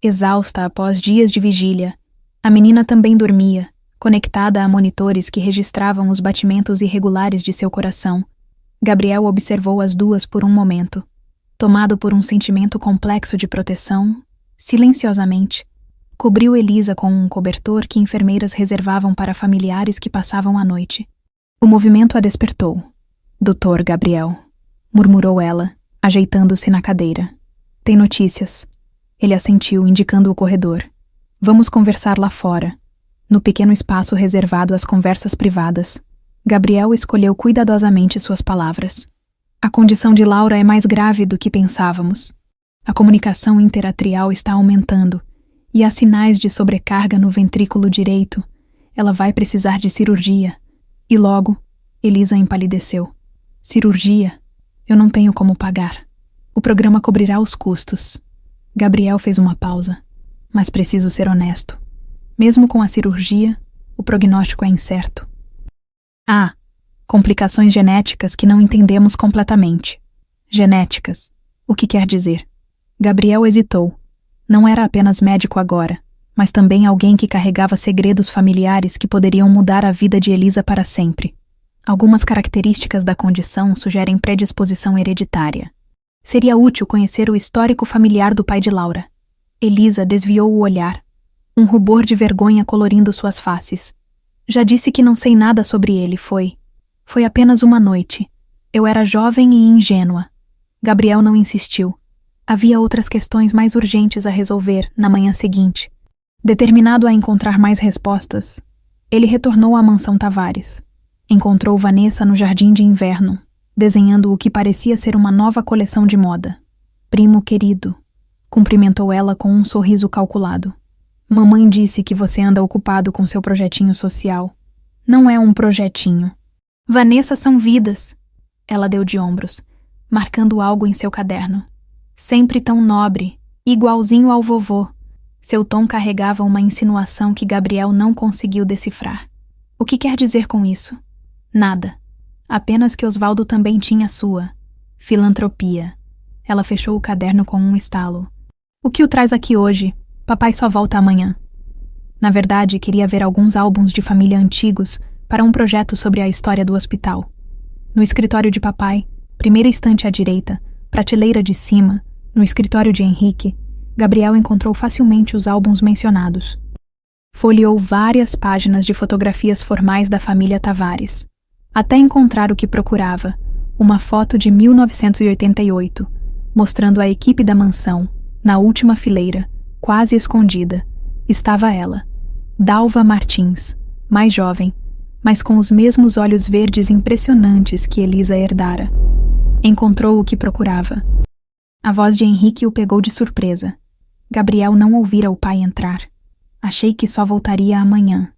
Exausta após dias de vigília, a menina também dormia, conectada a monitores que registravam os batimentos irregulares de seu coração. Gabriel observou as duas por um momento. Tomado por um sentimento complexo de proteção, silenciosamente, cobriu Elisa com um cobertor que enfermeiras reservavam para familiares que passavam a noite. O movimento a despertou. Doutor Gabriel, murmurou ela, ajeitando-se na cadeira. Tem notícias. Ele assentiu, indicando o corredor. Vamos conversar lá fora, no pequeno espaço reservado às conversas privadas. Gabriel escolheu cuidadosamente suas palavras. A condição de Laura é mais grave do que pensávamos. A comunicação interatrial está aumentando e há sinais de sobrecarga no ventrículo direito. Ela vai precisar de cirurgia. E logo, Elisa empalideceu. Cirurgia? Eu não tenho como pagar. O programa cobrirá os custos. Gabriel fez uma pausa. Mas preciso ser honesto. Mesmo com a cirurgia, o prognóstico é incerto. Há complicações genéticas que não entendemos completamente. Genéticas. O que quer dizer? Gabriel hesitou. Não era apenas médico agora, mas também alguém que carregava segredos familiares que poderiam mudar a vida de Elisa para sempre. Algumas características da condição sugerem predisposição hereditária. Seria útil conhecer o histórico familiar do pai de Laura. Elisa desviou o olhar, um rubor de vergonha colorindo suas faces. Já disse que não sei nada sobre ele, foi apenas uma noite. Eu era jovem e ingênua. Gabriel não insistiu. Havia outras questões mais urgentes a resolver na manhã seguinte. Determinado a encontrar mais respostas, ele retornou à mansão Tavares. Encontrou Vanessa no jardim de inverno, desenhando o que parecia ser uma nova coleção de moda. Primo querido, cumprimentou ela com um sorriso calculado. Mamãe disse que você anda ocupado com seu projetinho social. Não é um projetinho. Vanessa são vidas. Ela deu de ombros, marcando algo em seu caderno. Sempre tão nobre, igualzinho ao vovô. Seu tom carregava uma insinuação que Gabriel não conseguiu decifrar. O que quer dizer com isso? Nada. Apenas que Osvaldo também tinha sua. Filantropia. Ela fechou o caderno com um estalo. O que o traz aqui hoje? Papai só volta amanhã. Na verdade, queria ver alguns álbuns de família antigos para um projeto sobre a história do hospital. No escritório de papai, primeira estante à direita, prateleira de cima, no escritório de Henrique, Gabriel encontrou facilmente os álbuns mencionados. Folheou várias páginas de fotografias formais da família Tavares, até encontrar o que procurava, uma foto de 1988, mostrando a equipe da mansão, na última fileira, quase escondida. Estava ela, Dalva Martins, mais jovem, mas com os mesmos olhos verdes impressionantes que Elisa herdara. Encontrou o que procurava. A voz de Henrique o pegou de surpresa. Gabriel não ouvira o pai entrar. Achei que só voltaria amanhã,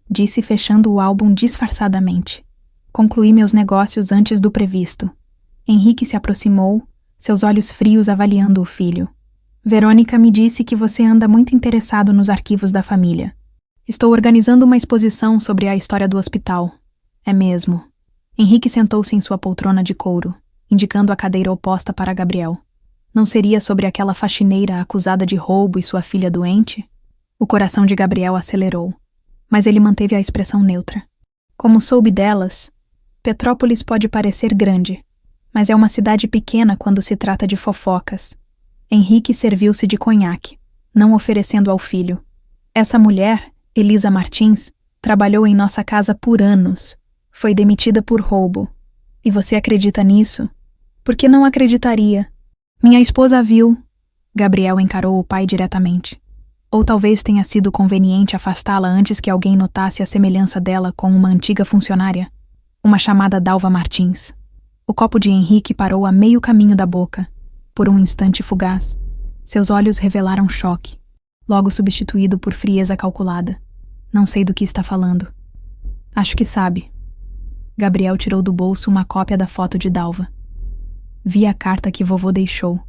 disse fechando o álbum disfarçadamente. Concluí meus negócios antes do previsto. Henrique se aproximou, seus olhos frios avaliando o filho. Verônica me disse que você anda muito interessado nos arquivos da família. Estou organizando uma exposição sobre a história do hospital. É mesmo. Henrique sentou-se em sua poltrona de couro, indicando a cadeira oposta para Gabriel. Não seria sobre aquela faxineira acusada de roubo e sua filha doente? O coração de Gabriel acelerou, mas ele manteve a expressão neutra. Como soube delas, Petrópolis pode parecer grande, mas é uma cidade pequena quando se trata de fofocas. Henrique serviu-se de conhaque, não oferecendo ao filho. Essa mulher, Elisa Martins, trabalhou em nossa casa por anos. Foi demitida por roubo. E você acredita nisso? Por que não acreditaria? Minha esposa viu. Gabriel encarou o pai diretamente. Ou talvez tenha sido conveniente afastá-la antes que alguém notasse a semelhança dela com uma antiga funcionária. Uma chamada Dalva Martins. O copo de Henrique parou a meio caminho da boca. Por um instante fugaz, seus olhos revelaram choque, logo substituído por frieza calculada. Não sei do que está falando. Acho que sabe. Gabriel tirou do bolso uma cópia da foto de Dalva. Vi a carta que vovô deixou.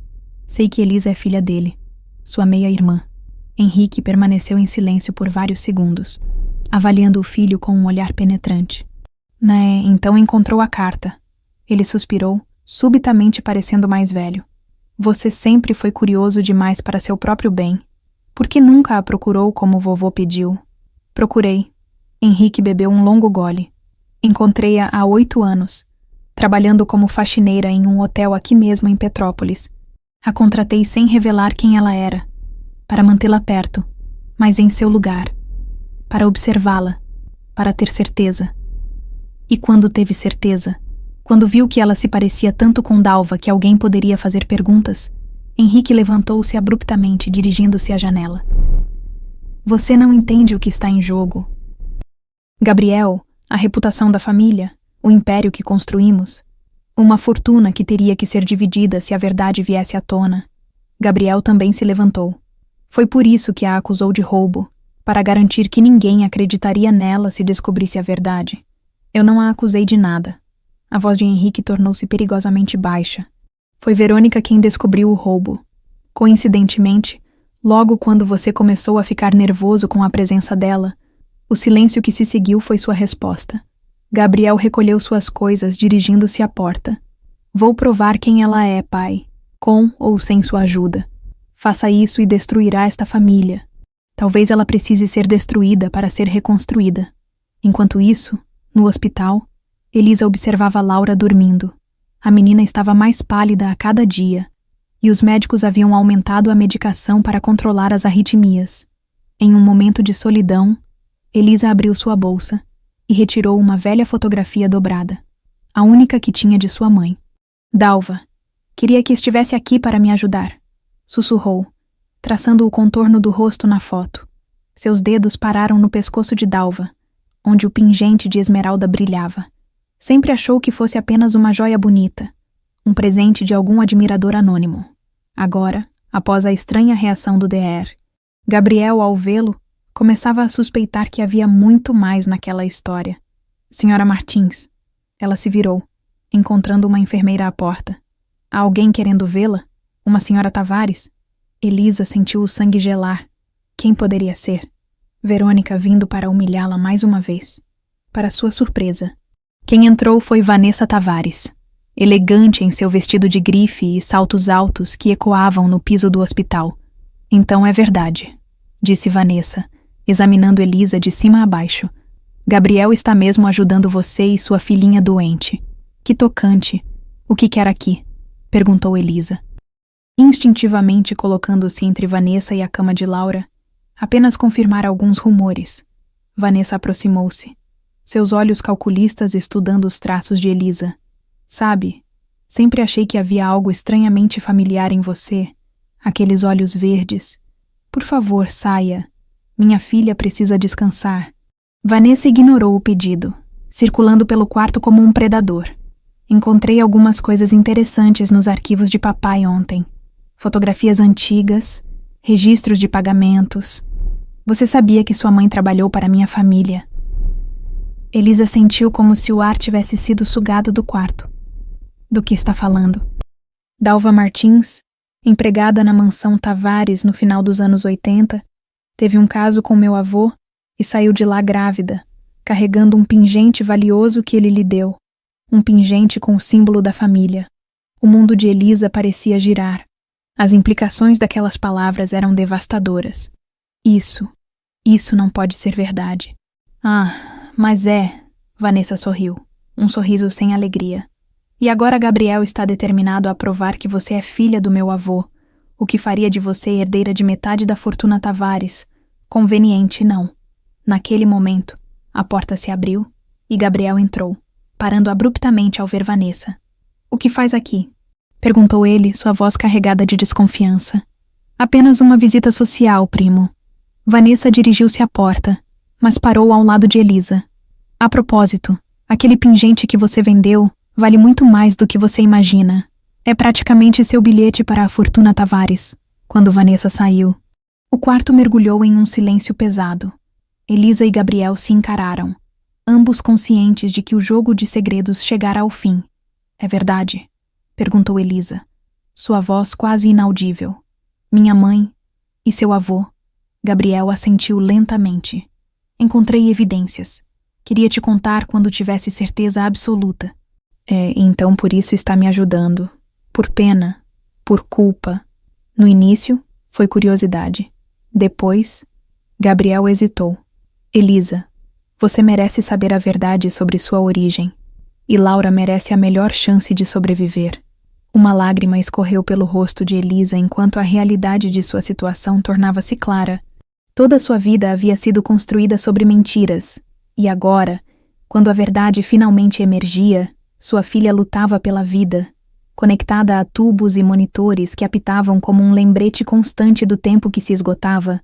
Sei que Elisa é filha dele, sua meia-irmã. Henrique permaneceu em silêncio por vários segundos, avaliando o filho com um olhar penetrante. Né, então encontrou a carta. Ele suspirou, subitamente parecendo mais velho. Você sempre foi curioso demais para seu próprio bem. Por que nunca a procurou como vovô pediu? Procurei. Henrique bebeu um longo gole. Encontrei-a há 8 anos, trabalhando como faxineira em um hotel aqui mesmo em Petrópolis. A contratei sem revelar quem ela era, para mantê-la perto, mas em seu lugar, para observá-la, para ter certeza. E quando teve certeza, quando viu que ela se parecia tanto com Dalva que alguém poderia fazer perguntas, Henrique levantou-se abruptamente, dirigindo-se à janela. Você não entende o que está em jogo. Gabriel, a reputação da família, o império que construímos, uma fortuna que teria que ser dividida se a verdade viesse à tona. Gabriel também se levantou. Foi por isso que a acusou de roubo, para garantir que ninguém acreditaria nela se descobrisse a verdade. Eu não a acusei de nada. A voz de Henrique tornou-se perigosamente baixa. Foi Verônica quem descobriu o roubo. Coincidentemente, logo quando você começou a ficar nervoso com a presença dela, o silêncio que se seguiu foi sua resposta. Gabriel recolheu suas coisas, dirigindo-se à porta. Vou provar quem ela é, pai, com ou sem sua ajuda. Faça isso e destruirá esta família. Talvez ela precise ser destruída para ser reconstruída. Enquanto isso, no hospital, Elisa observava Laura dormindo. A menina estava mais pálida a cada dia, e os médicos haviam aumentado a medicação para controlar as arritmias. Em um momento de solidão, Elisa abriu sua bolsa e retirou uma velha fotografia dobrada, a única que tinha de sua mãe. Dalva, queria que estivesse aqui para me ajudar, sussurrou, traçando o contorno do rosto na foto. Seus dedos pararam no pescoço de Dalva, onde o pingente de esmeralda brilhava. Sempre achou que fosse apenas uma joia bonita, um presente de algum admirador anônimo. Agora, após a estranha reação do DR, Gabriel, ao vê-lo, começava a suspeitar que havia muito mais naquela história. Senhora Martins. Ela se virou, encontrando uma enfermeira à porta. Há alguém querendo vê-la? Uma senhora Tavares? Elisa sentiu o sangue gelar. Quem poderia ser? Verônica vindo para humilhá-la mais uma vez. Para sua surpresa, quem entrou foi Vanessa Tavares, elegante em seu vestido de grife e saltos altos que ecoavam no piso do hospital. Então é verdade, disse Vanessa, examinando Elisa de cima a baixo. Gabriel está mesmo ajudando você e sua filhinha doente. Que tocante. O que quer aqui? Perguntou Elisa. Instintivamente colocando-se entre Vanessa e a cama de Laura, apenas confirmar alguns rumores. Vanessa aproximou-se, seus olhos calculistas estudando os traços de Elisa. Sabe, sempre achei que havia algo estranhamente familiar em você. Aqueles olhos verdes. Por favor, saia. Minha filha precisa descansar. Vanessa ignorou o pedido, circulando pelo quarto como um predador. Encontrei algumas coisas interessantes nos arquivos de papai ontem. Fotografias antigas, registros de pagamentos. Você sabia que sua mãe trabalhou para minha família. Elisa sentiu como se o ar tivesse sido sugado do quarto. Do que está falando? Dalva Martins, empregada na mansão Tavares no final dos anos 80, teve um caso com meu avô e saiu de lá grávida, carregando um pingente valioso que ele lhe deu, um pingente com o símbolo da família. O mundo de Elisa parecia girar. As implicações daquelas palavras eram devastadoras. Isso não pode ser verdade. Ah, mas é, Vanessa sorriu, um sorriso sem alegria. E agora Gabriel está determinado a provar que você é filha do meu avô, o que faria de você herdeira de metade da fortuna Tavares. Conveniente, não. Naquele momento, a porta se abriu e Gabriel entrou, parando abruptamente ao ver Vanessa. O que faz aqui? Perguntou ele, sua voz carregada de desconfiança. Apenas uma visita social, primo. Vanessa dirigiu-se à porta, mas parou ao lado de Elisa. A propósito, aquele pingente que você vendeu vale muito mais do que você imagina. É praticamente seu bilhete para a fortuna Tavares. Quando Vanessa saiu, o quarto mergulhou em um silêncio pesado. Elisa e Gabriel se encararam, ambos conscientes de que o jogo de segredos chegara ao fim. É verdade? Perguntou Elisa, sua voz quase inaudível. Minha mãe e seu avô. Gabriel assentiu lentamente. Encontrei evidências. Queria te contar quando tivesse certeza absoluta. Então por isso está me ajudando. Por pena, por culpa. No início, foi curiosidade. Depois, Gabriel hesitou. Elisa, você merece saber a verdade sobre sua origem. E Laura merece a melhor chance de sobreviver. Uma lágrima escorreu pelo rosto de Elisa enquanto a realidade de sua situação tornava-se clara. Toda sua vida havia sido construída sobre mentiras. E agora, quando a verdade finalmente emergia, sua filha lutava pela vida, conectada a tubos e monitores que apitavam como um lembrete constante do tempo que se esgotava.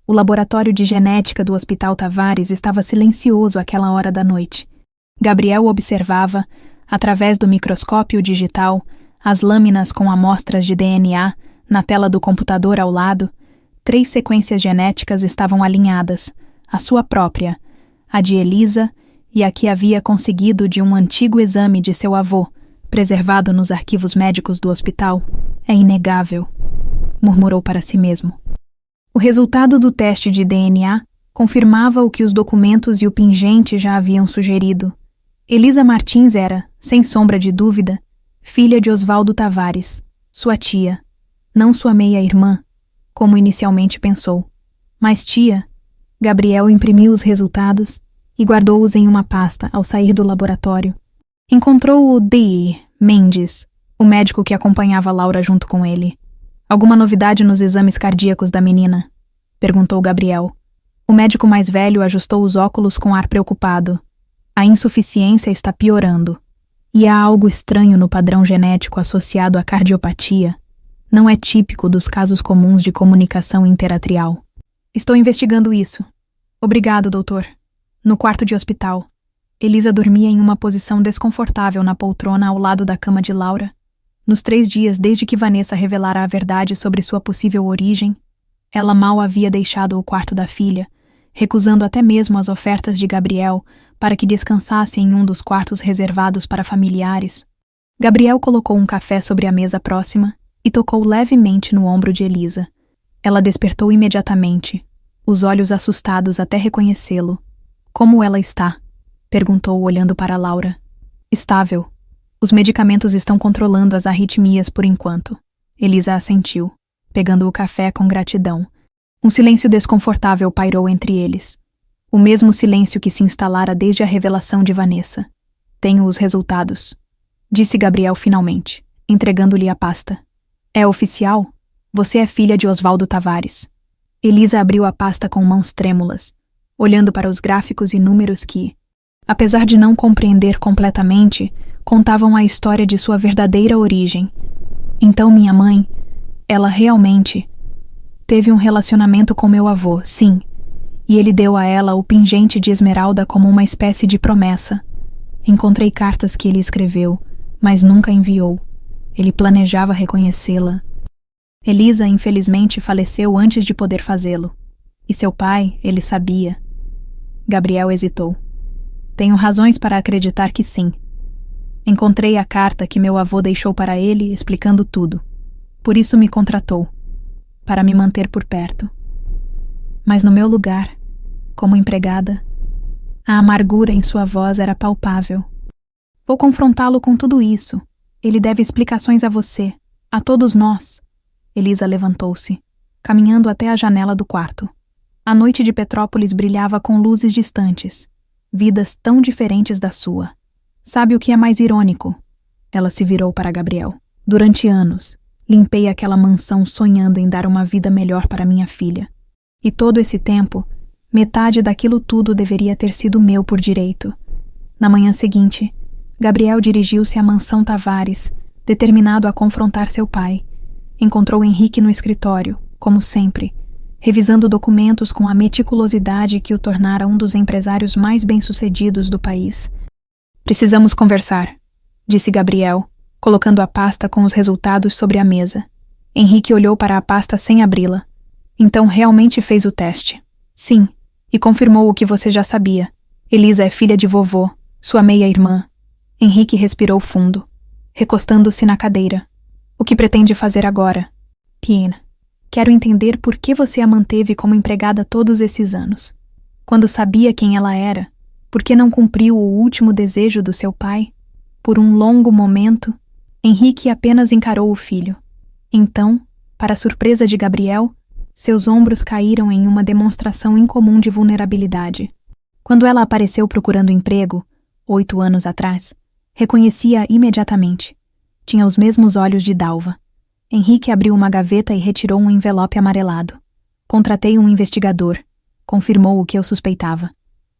O laboratório de genética do Hospital Tavares estava silencioso àquela hora da noite. Gabriel observava, através do microscópio digital, as lâminas com amostras de DNA na tela do computador ao lado. 3 sequências genéticas estavam alinhadas, a sua própria, a de Elisa e a que havia conseguido de um antigo exame de seu avô, preservado nos arquivos médicos do hospital. É inegável, murmurou para si mesmo. O resultado do teste de DNA confirmava o que os documentos e o pingente já haviam sugerido. Elisa Martins era, sem sombra de dúvida, filha de Osvaldo Tavares, sua tia, não sua meia-irmã, como inicialmente pensou. Mas tia, Gabriel imprimiu os resultados e guardou-os em uma pasta ao sair do laboratório. Encontrou o D. Mendes, o médico que acompanhava Laura junto com ele. Alguma novidade nos exames cardíacos da menina? Perguntou Gabriel. O médico mais velho ajustou os óculos com ar preocupado. A insuficiência está piorando. E há algo estranho no padrão genético associado à cardiopatia. Não é típico dos casos comuns de comunicação interatrial. Estou investigando isso. Obrigado, doutor. No quarto de hospital, Elisa dormia em uma posição desconfortável na poltrona ao lado da cama de Laura. Nos 3 dias desde que Vanessa revelara a verdade sobre sua possível origem, ela mal havia deixado o quarto da filha, recusando até mesmo as ofertas de Gabriel para que descansasse em um dos quartos reservados para familiares. Gabriel colocou um café sobre a mesa próxima e tocou levemente no ombro de Elisa. Ela despertou imediatamente, os olhos assustados até reconhecê-lo. Como ela está? Perguntou olhando para Laura. Estável. Os medicamentos estão controlando as arritmias por enquanto. Elisa assentiu, pegando o café com gratidão. Um silêncio desconfortável pairou entre eles. O mesmo silêncio que se instalara desde a revelação de Vanessa. Tenho os resultados, disse Gabriel finalmente, entregando-lhe a pasta. É oficial? Você é filha de Osvaldo Tavares. Elisa abriu a pasta com mãos trêmulas, olhando para os gráficos e números que, apesar de não compreender completamente, contavam a história de sua verdadeira origem. Então minha mãe, ela realmente teve um relacionamento com meu avô, sim, e ele deu a ela o pingente de esmeralda como uma espécie de promessa. Encontrei cartas que ele escreveu, mas nunca enviou. Ele planejava reconhecê-la. Elisa, infelizmente, faleceu antes de poder fazê-lo. E seu pai, ele sabia. Gabriel hesitou. Tenho razões para acreditar que sim. Encontrei a carta que meu avô deixou para ele, explicando tudo. Por isso me contratou, para me manter por perto. Mas no meu lugar, como empregada, a amargura em sua voz era palpável. Vou confrontá-lo com tudo isso. Ele deve explicações a você, a todos nós. Elisa levantou-se, caminhando até a janela do quarto. A noite de Petrópolis brilhava com luzes distantes, vidas tão diferentes da sua. Sabe o que é mais irônico? Ela se virou para Gabriel. Durante anos, limpei aquela mansão sonhando em dar uma vida melhor para minha filha. E todo esse tempo, metade daquilo tudo deveria ter sido meu por direito. Na manhã seguinte, Gabriel dirigiu-se à mansão Tavares, determinado a confrontar seu pai. Encontrou Henrique no escritório, como sempre, revisando documentos com a meticulosidade que o tornara um dos empresários mais bem-sucedidos do país. Precisamos conversar, disse Gabriel, colocando a pasta com os resultados sobre a mesa. Henrique olhou para a pasta sem abri-la. Então realmente fez o teste. Sim, e confirmou o que você já sabia. Elisa é filha de vovô, sua meia-irmã. Henrique respirou fundo, recostando-se na cadeira. O que pretende fazer agora? Pien, quero entender por que você a manteve como empregada todos esses anos. Quando sabia quem ela era, por que não cumpriu o último desejo do seu pai? Por um longo momento, Henrique apenas encarou o filho. Então, para a surpresa de Gabriel, seus ombros caíram em uma demonstração incomum de vulnerabilidade. Quando ela apareceu procurando emprego, 8 anos atrás, reconhecia-a imediatamente. Tinha os mesmos olhos de Dalva. Henrique abriu uma gaveta e retirou um envelope amarelado. Contratei um investigador. Confirmou o que eu suspeitava.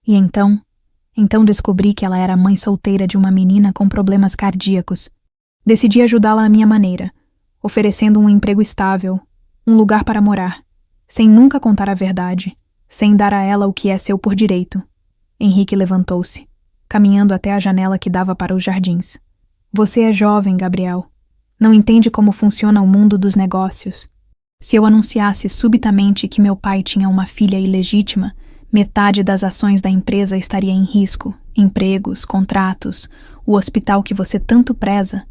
E então descobri que ela era mãe solteira de uma menina com problemas cardíacos. Decidi ajudá-la à minha maneira, oferecendo um emprego estável, um lugar para morar, sem nunca contar a verdade, sem dar a ela o que é seu por direito. Henrique levantou-se, caminhando até a janela que dava para os jardins. Você é jovem, Gabriel. Não entende como funciona o mundo dos negócios. Se eu anunciasse subitamente que meu pai tinha uma filha ilegítima, metade das ações da empresa estaria em risco, empregos, contratos, o hospital que você tanto preza.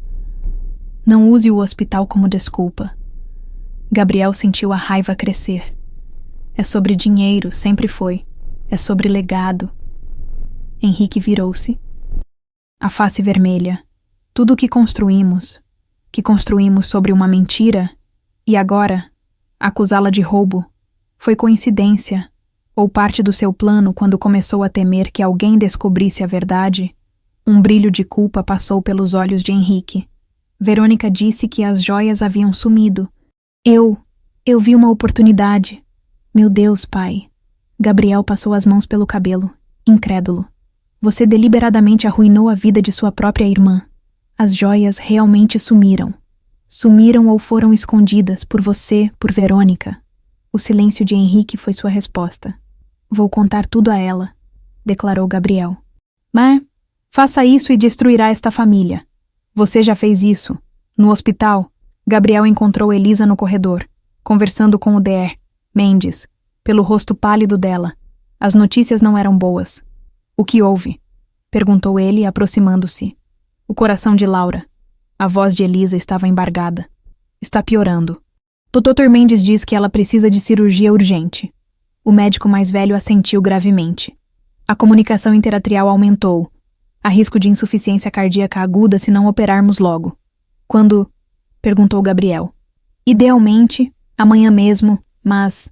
Não use o hospital como desculpa. Gabriel sentiu a raiva crescer. É sobre dinheiro, sempre foi. É sobre legado. Henrique virou-se. A face vermelha. Tudo o que construímos sobre uma mentira, e agora, acusá-la de roubo, foi coincidência, ou parte do seu plano quando começou a temer que alguém descobrisse a verdade. Um brilho de culpa passou pelos olhos de Henrique. Verônica disse que as joias haviam sumido. Eu vi uma oportunidade. Meu Deus, pai. Gabriel passou as mãos pelo cabelo, incrédulo. Você deliberadamente arruinou a vida de sua própria irmã. As joias realmente sumiram. Sumiram ou foram escondidas por você, por Verônica. O silêncio de Henrique foi sua resposta. Vou contar tudo a ela, declarou Gabriel. Mas faça isso e destruirá esta família. Você já fez isso. No hospital, Gabriel encontrou Elisa no corredor, conversando com o Dr. Mendes, pelo rosto pálido dela. As notícias não eram boas. O que houve? Perguntou ele, aproximando-se. O coração de Laura. A voz de Elisa estava embargada. Está piorando. Dr. Mendes diz que ela precisa de cirurgia urgente. O médico mais velho assentiu gravemente. A comunicação interatrial aumentou. Há risco de insuficiência cardíaca aguda se não operarmos logo. Quando? Perguntou Gabriel. Idealmente, amanhã mesmo, mas...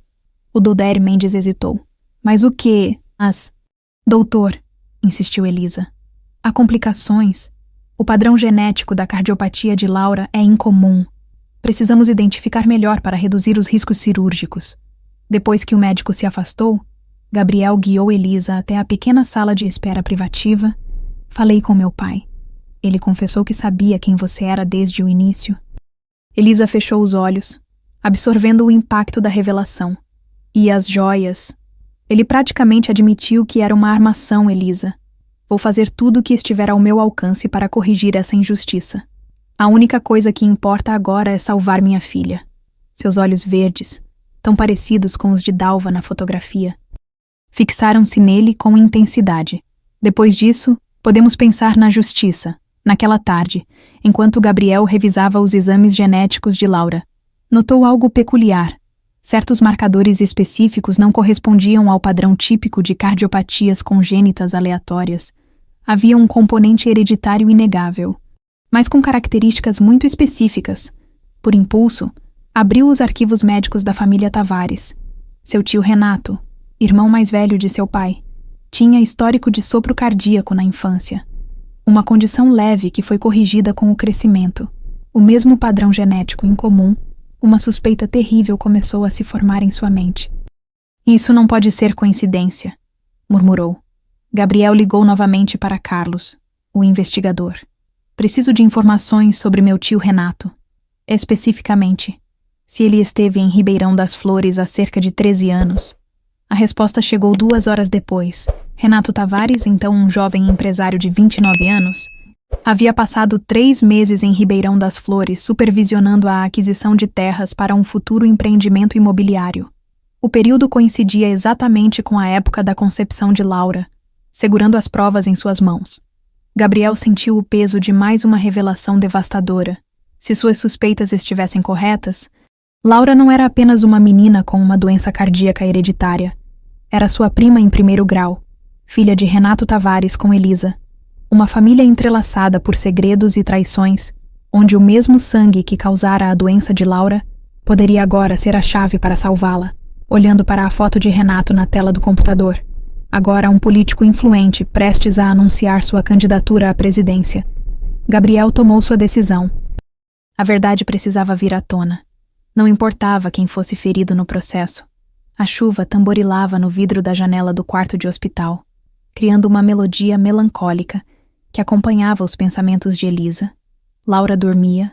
O Dr. Mendes hesitou. Mas o quê? Mas... Doutor, insistiu Elisa. Há complicações. O padrão genético da cardiopatia de Laura é incomum. Precisamos identificar melhor para reduzir os riscos cirúrgicos. Depois que o médico se afastou, Gabriel guiou Elisa até a pequena sala de espera privativa. Falei com meu pai. Ele confessou que sabia quem você era desde o início. Elisa fechou os olhos, absorvendo o impacto da revelação. E as joias? Ele praticamente admitiu que era uma armação, Elisa. Vou fazer tudo o que estiver ao meu alcance para corrigir essa injustiça. A única coisa que importa agora é salvar minha filha. Seus olhos verdes, tão parecidos com os de Dalva na fotografia, fixaram-se nele com intensidade. Depois disso, podemos pensar na justiça, Naquela tarde, enquanto Gabriel revisava os exames genéticos de Laura, notou algo peculiar. Certos marcadores específicos não correspondiam ao padrão típico de cardiopatias congênitas aleatórias. Havia um componente hereditário inegável, mas com características muito específicas. Por impulso, abriu os arquivos médicos da família Tavares. Seu tio Renato, irmão mais velho de seu pai, tinha histórico de sopro cardíaco na infância. Uma condição leve que foi corrigida com o crescimento. O mesmo padrão genético incomum, uma suspeita terrível começou a se formar em sua mente. Isso não pode ser coincidência, murmurou. Gabriel ligou novamente para Carlos, o investigador. Preciso de informações sobre meu tio Renato. Especificamente, se ele esteve em Ribeirão das Flores há cerca de 13 anos. A resposta chegou 2 horas depois. Renato Tavares, então um jovem empresário de 29 anos, havia passado 3 meses em Ribeirão das Flores supervisionando a aquisição de terras para um futuro empreendimento imobiliário. O período coincidia exatamente com a época da concepção de Laura, segurando as provas em suas mãos. Gabriel sentiu o peso de mais uma revelação devastadora. Se suas suspeitas estivessem corretas, Laura não era apenas uma menina com uma doença cardíaca hereditária. Era sua prima em 1º grau, filha de Renato Tavares com Elisa. Uma família entrelaçada por segredos e traições, onde o mesmo sangue que causara a doença de Laura poderia agora ser a chave para salvá-la. Olhando para a foto de Renato na tela do computador, agora um político influente prestes a anunciar sua candidatura à presidência, Gabriel tomou sua decisão. A verdade precisava vir à tona. Não importava quem fosse ferido no processo. A chuva tamborilava no vidro da janela do quarto de hospital, criando uma melodia melancólica que acompanhava os pensamentos de Elisa. Laura dormia,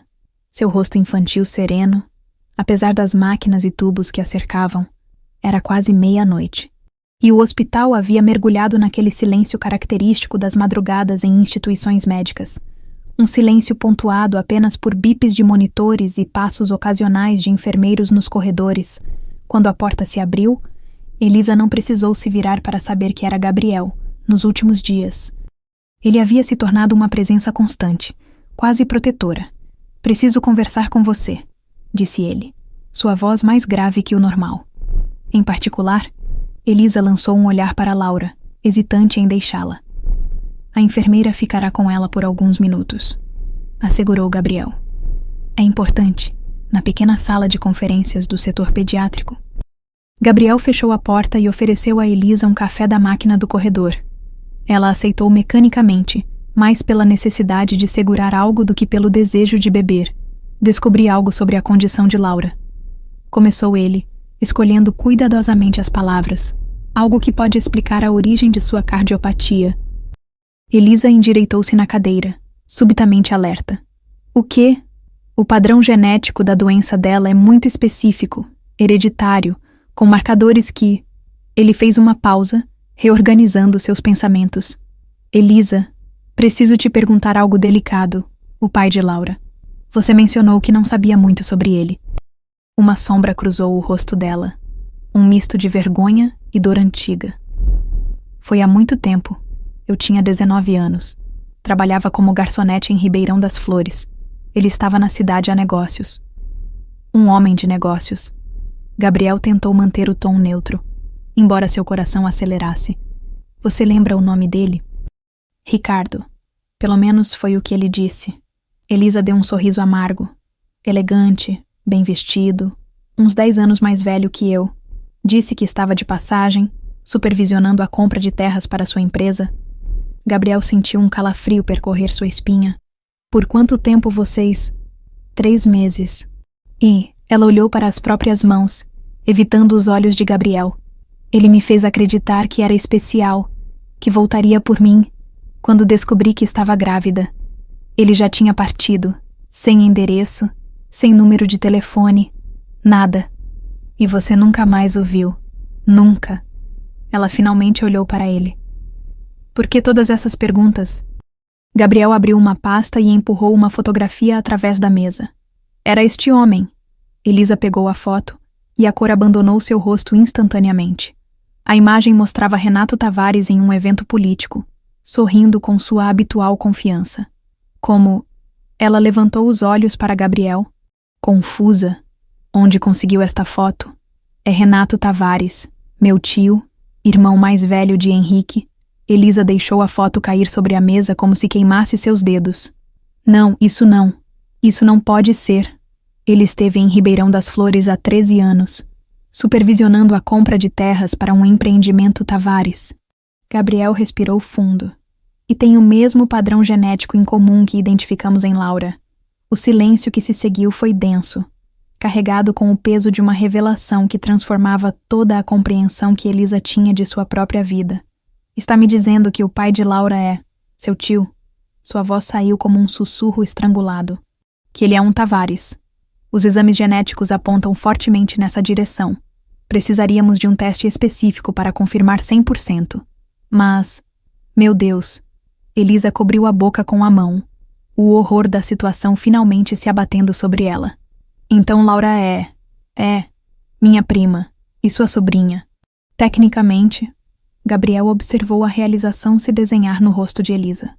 seu rosto infantil sereno, apesar das máquinas e tubos que a cercavam. Era quase meia-noite. E o hospital havia mergulhado naquele silêncio característico das madrugadas em instituições médicas. Um silêncio pontuado apenas por bips de monitores e passos ocasionais de enfermeiros nos corredores. Quando a porta se abriu, Elisa não precisou se virar para saber que era Gabriel, nos últimos dias. Ele havia se tornado uma presença constante, quase protetora. "Preciso conversar com você", disse ele, sua voz mais grave que o normal. Em particular, Elisa lançou um olhar para Laura, hesitante em deixá-la. "A enfermeira ficará com ela por alguns minutos", assegurou Gabriel. "É importante", na pequena sala de conferências do setor pediátrico. Gabriel fechou a porta e ofereceu a Elisa um café da máquina do corredor. Ela aceitou mecanicamente, mais pela necessidade de segurar algo do que pelo desejo de beber. Descobri algo sobre a condição de Laura. Começou ele, escolhendo cuidadosamente as palavras. Algo que pode explicar a origem de sua cardiopatia. Elisa endireitou-se na cadeira, subitamente alerta. "O quê?" "O padrão genético da doença dela é muito específico, hereditário, com marcadores que..." Ele fez uma pausa, reorganizando seus pensamentos. "Elisa, preciso te perguntar algo delicado", o pai de Laura. "Você mencionou que não sabia muito sobre ele." Uma sombra cruzou o rosto dela, um misto de vergonha e dor antiga. "Foi há muito tempo. Eu tinha 19 anos. Trabalhava como garçonete em Ribeirão das Flores. Ele estava na cidade a negócios. Um homem de negócios." Gabriel tentou manter o tom neutro, embora seu coração acelerasse. "Você lembra o nome dele?" "Ricardo. Pelo menos foi o que ele disse." Elisa deu um sorriso amargo. "Elegante, bem vestido, uns 10 anos mais velho que eu. Disse que estava de passagem, supervisionando a compra de terras para sua empresa." Gabriel sentiu um calafrio percorrer sua espinha. "Por quanto tempo vocês?" 3 meses. E ela olhou para as próprias mãos, evitando os olhos de Gabriel. "Ele me fez acreditar que era especial, que voltaria por mim, quando descobri que estava grávida. Ele já tinha partido, sem endereço, sem número de telefone, nada. E você nunca mais o viu. Nunca." Ela finalmente olhou para ele. "Por que todas essas perguntas?" Gabriel abriu uma pasta e empurrou uma fotografia através da mesa. Era este homem. Elisa pegou a foto e a cor abandonou seu rosto instantaneamente. A imagem mostrava Renato Tavares em um evento político, sorrindo com sua habitual confiança. Como ela levantou os olhos para Gabriel, confusa. Onde conseguiu esta foto? É Renato Tavares, meu tio, irmão mais velho de Henrique. Elisa deixou a foto cair sobre a mesa como se queimasse seus dedos. Não, isso não. Isso não pode ser. Ele esteve em Ribeirão das Flores há 13 anos, supervisionando a compra de terras para um empreendimento Tavares. Gabriel respirou fundo. E tem o mesmo padrão genético em comum que identificamos em Laura. O silêncio que se seguiu foi denso, carregado com o peso de uma revelação que transformava toda a compreensão que Elisa tinha de sua própria vida. Está me dizendo que o pai de Laura é seu tio? Sua voz saiu como um sussurro estrangulado. Que ele é um Tavares. Os exames genéticos apontam fortemente nessa direção. Precisaríamos de um teste específico para confirmar 100%. Mas, meu Deus, Elisa cobriu a boca com a mão, o horror da situação finalmente se abatendo sobre ela. Então Laura é minha prima e sua sobrinha. Tecnicamente, Gabriel observou a realização se desenhar no rosto de Elisa.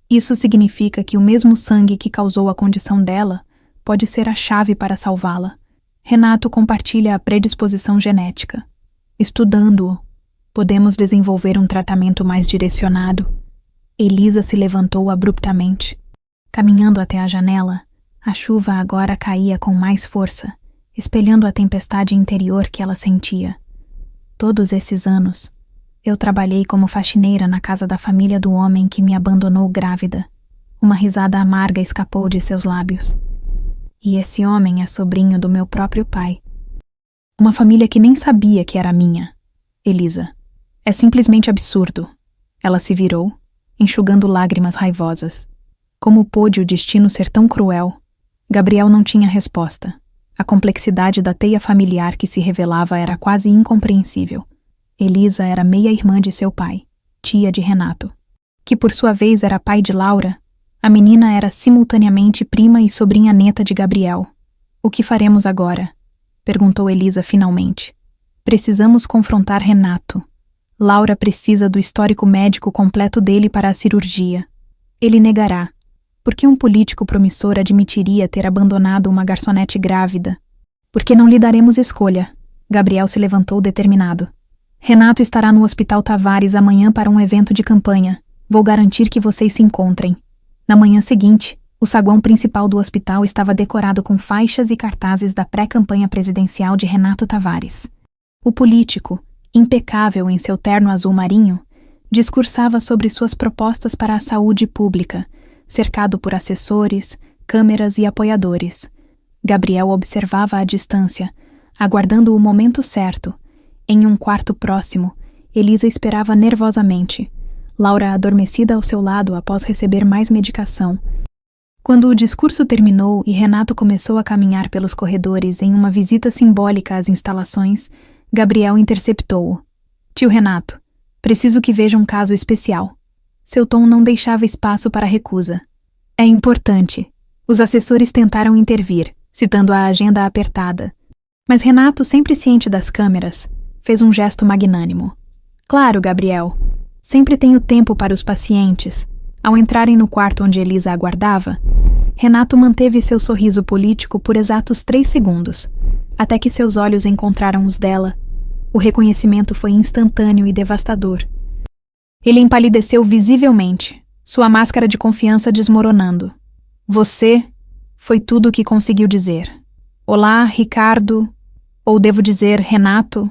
Isso significa que o mesmo sangue que causou a condição dela pode ser a chave para salvá-la. Renato compartilha a predisposição genética. Estudando-o, podemos desenvolver um tratamento mais direcionado. Elisa se levantou abruptamente. Caminhando até a janela, a chuva agora caía com mais força, espelhando a tempestade interior que ela sentia. Todos esses anos, eu trabalhei como faxineira na casa da família do homem que me abandonou grávida. Uma risada amarga escapou de seus lábios. E esse homem é sobrinho do meu próprio pai. Uma família que nem sabia que era minha. Elisa. É simplesmente absurdo. Ela se virou, enxugando lágrimas raivosas. Como pôde o destino ser tão cruel? Gabriel não tinha resposta. A complexidade da teia familiar que se revelava era quase incompreensível. Elisa era meia-irmã de seu pai, tia de Renato, que por sua vez era pai de Laura. A menina era simultaneamente prima e sobrinha neta de Gabriel. O que faremos agora? Perguntou Elisa finalmente. Precisamos confrontar Renato. Laura precisa do histórico médico completo dele para a cirurgia. Ele negará. Por que um político promissor admitiria ter abandonado uma garçonete grávida? Porque não lhe daremos escolha. Gabriel se levantou determinado. Renato estará no Hospital Tavares amanhã para um evento de campanha. Vou garantir que vocês se encontrem. Na manhã seguinte, o saguão principal do hospital estava decorado com faixas e cartazes da pré-campanha presidencial de Renato Tavares. O político, impecável em seu terno azul marinho, discursava sobre suas propostas para a saúde pública, cercado por assessores, câmeras e apoiadores. Gabriel observava à distância, aguardando o momento certo. Em um quarto próximo, Elisa esperava nervosamente, Laura adormecida ao seu lado após receber mais medicação. Quando o discurso terminou e Renato começou a caminhar pelos corredores em uma visita simbólica às instalações, Gabriel interceptou-o. Tio Renato, preciso que veja um caso especial. Seu tom não deixava espaço para recusa. É importante. Os assessores tentaram intervir, citando a agenda apertada. Mas Renato, sempre ciente das câmeras, fez um gesto magnânimo. Claro, Gabriel. Sempre tenho tempo para os pacientes. Ao entrarem no quarto onde Elisa aguardava, Renato manteve seu sorriso político por exatos 3 segundos, até que seus olhos encontraram os dela. O reconhecimento foi instantâneo e devastador. Ele empalideceu visivelmente, sua máscara de confiança desmoronando. Você foi tudo o que conseguiu dizer. Olá, Ricardo, ou devo dizer, Renato.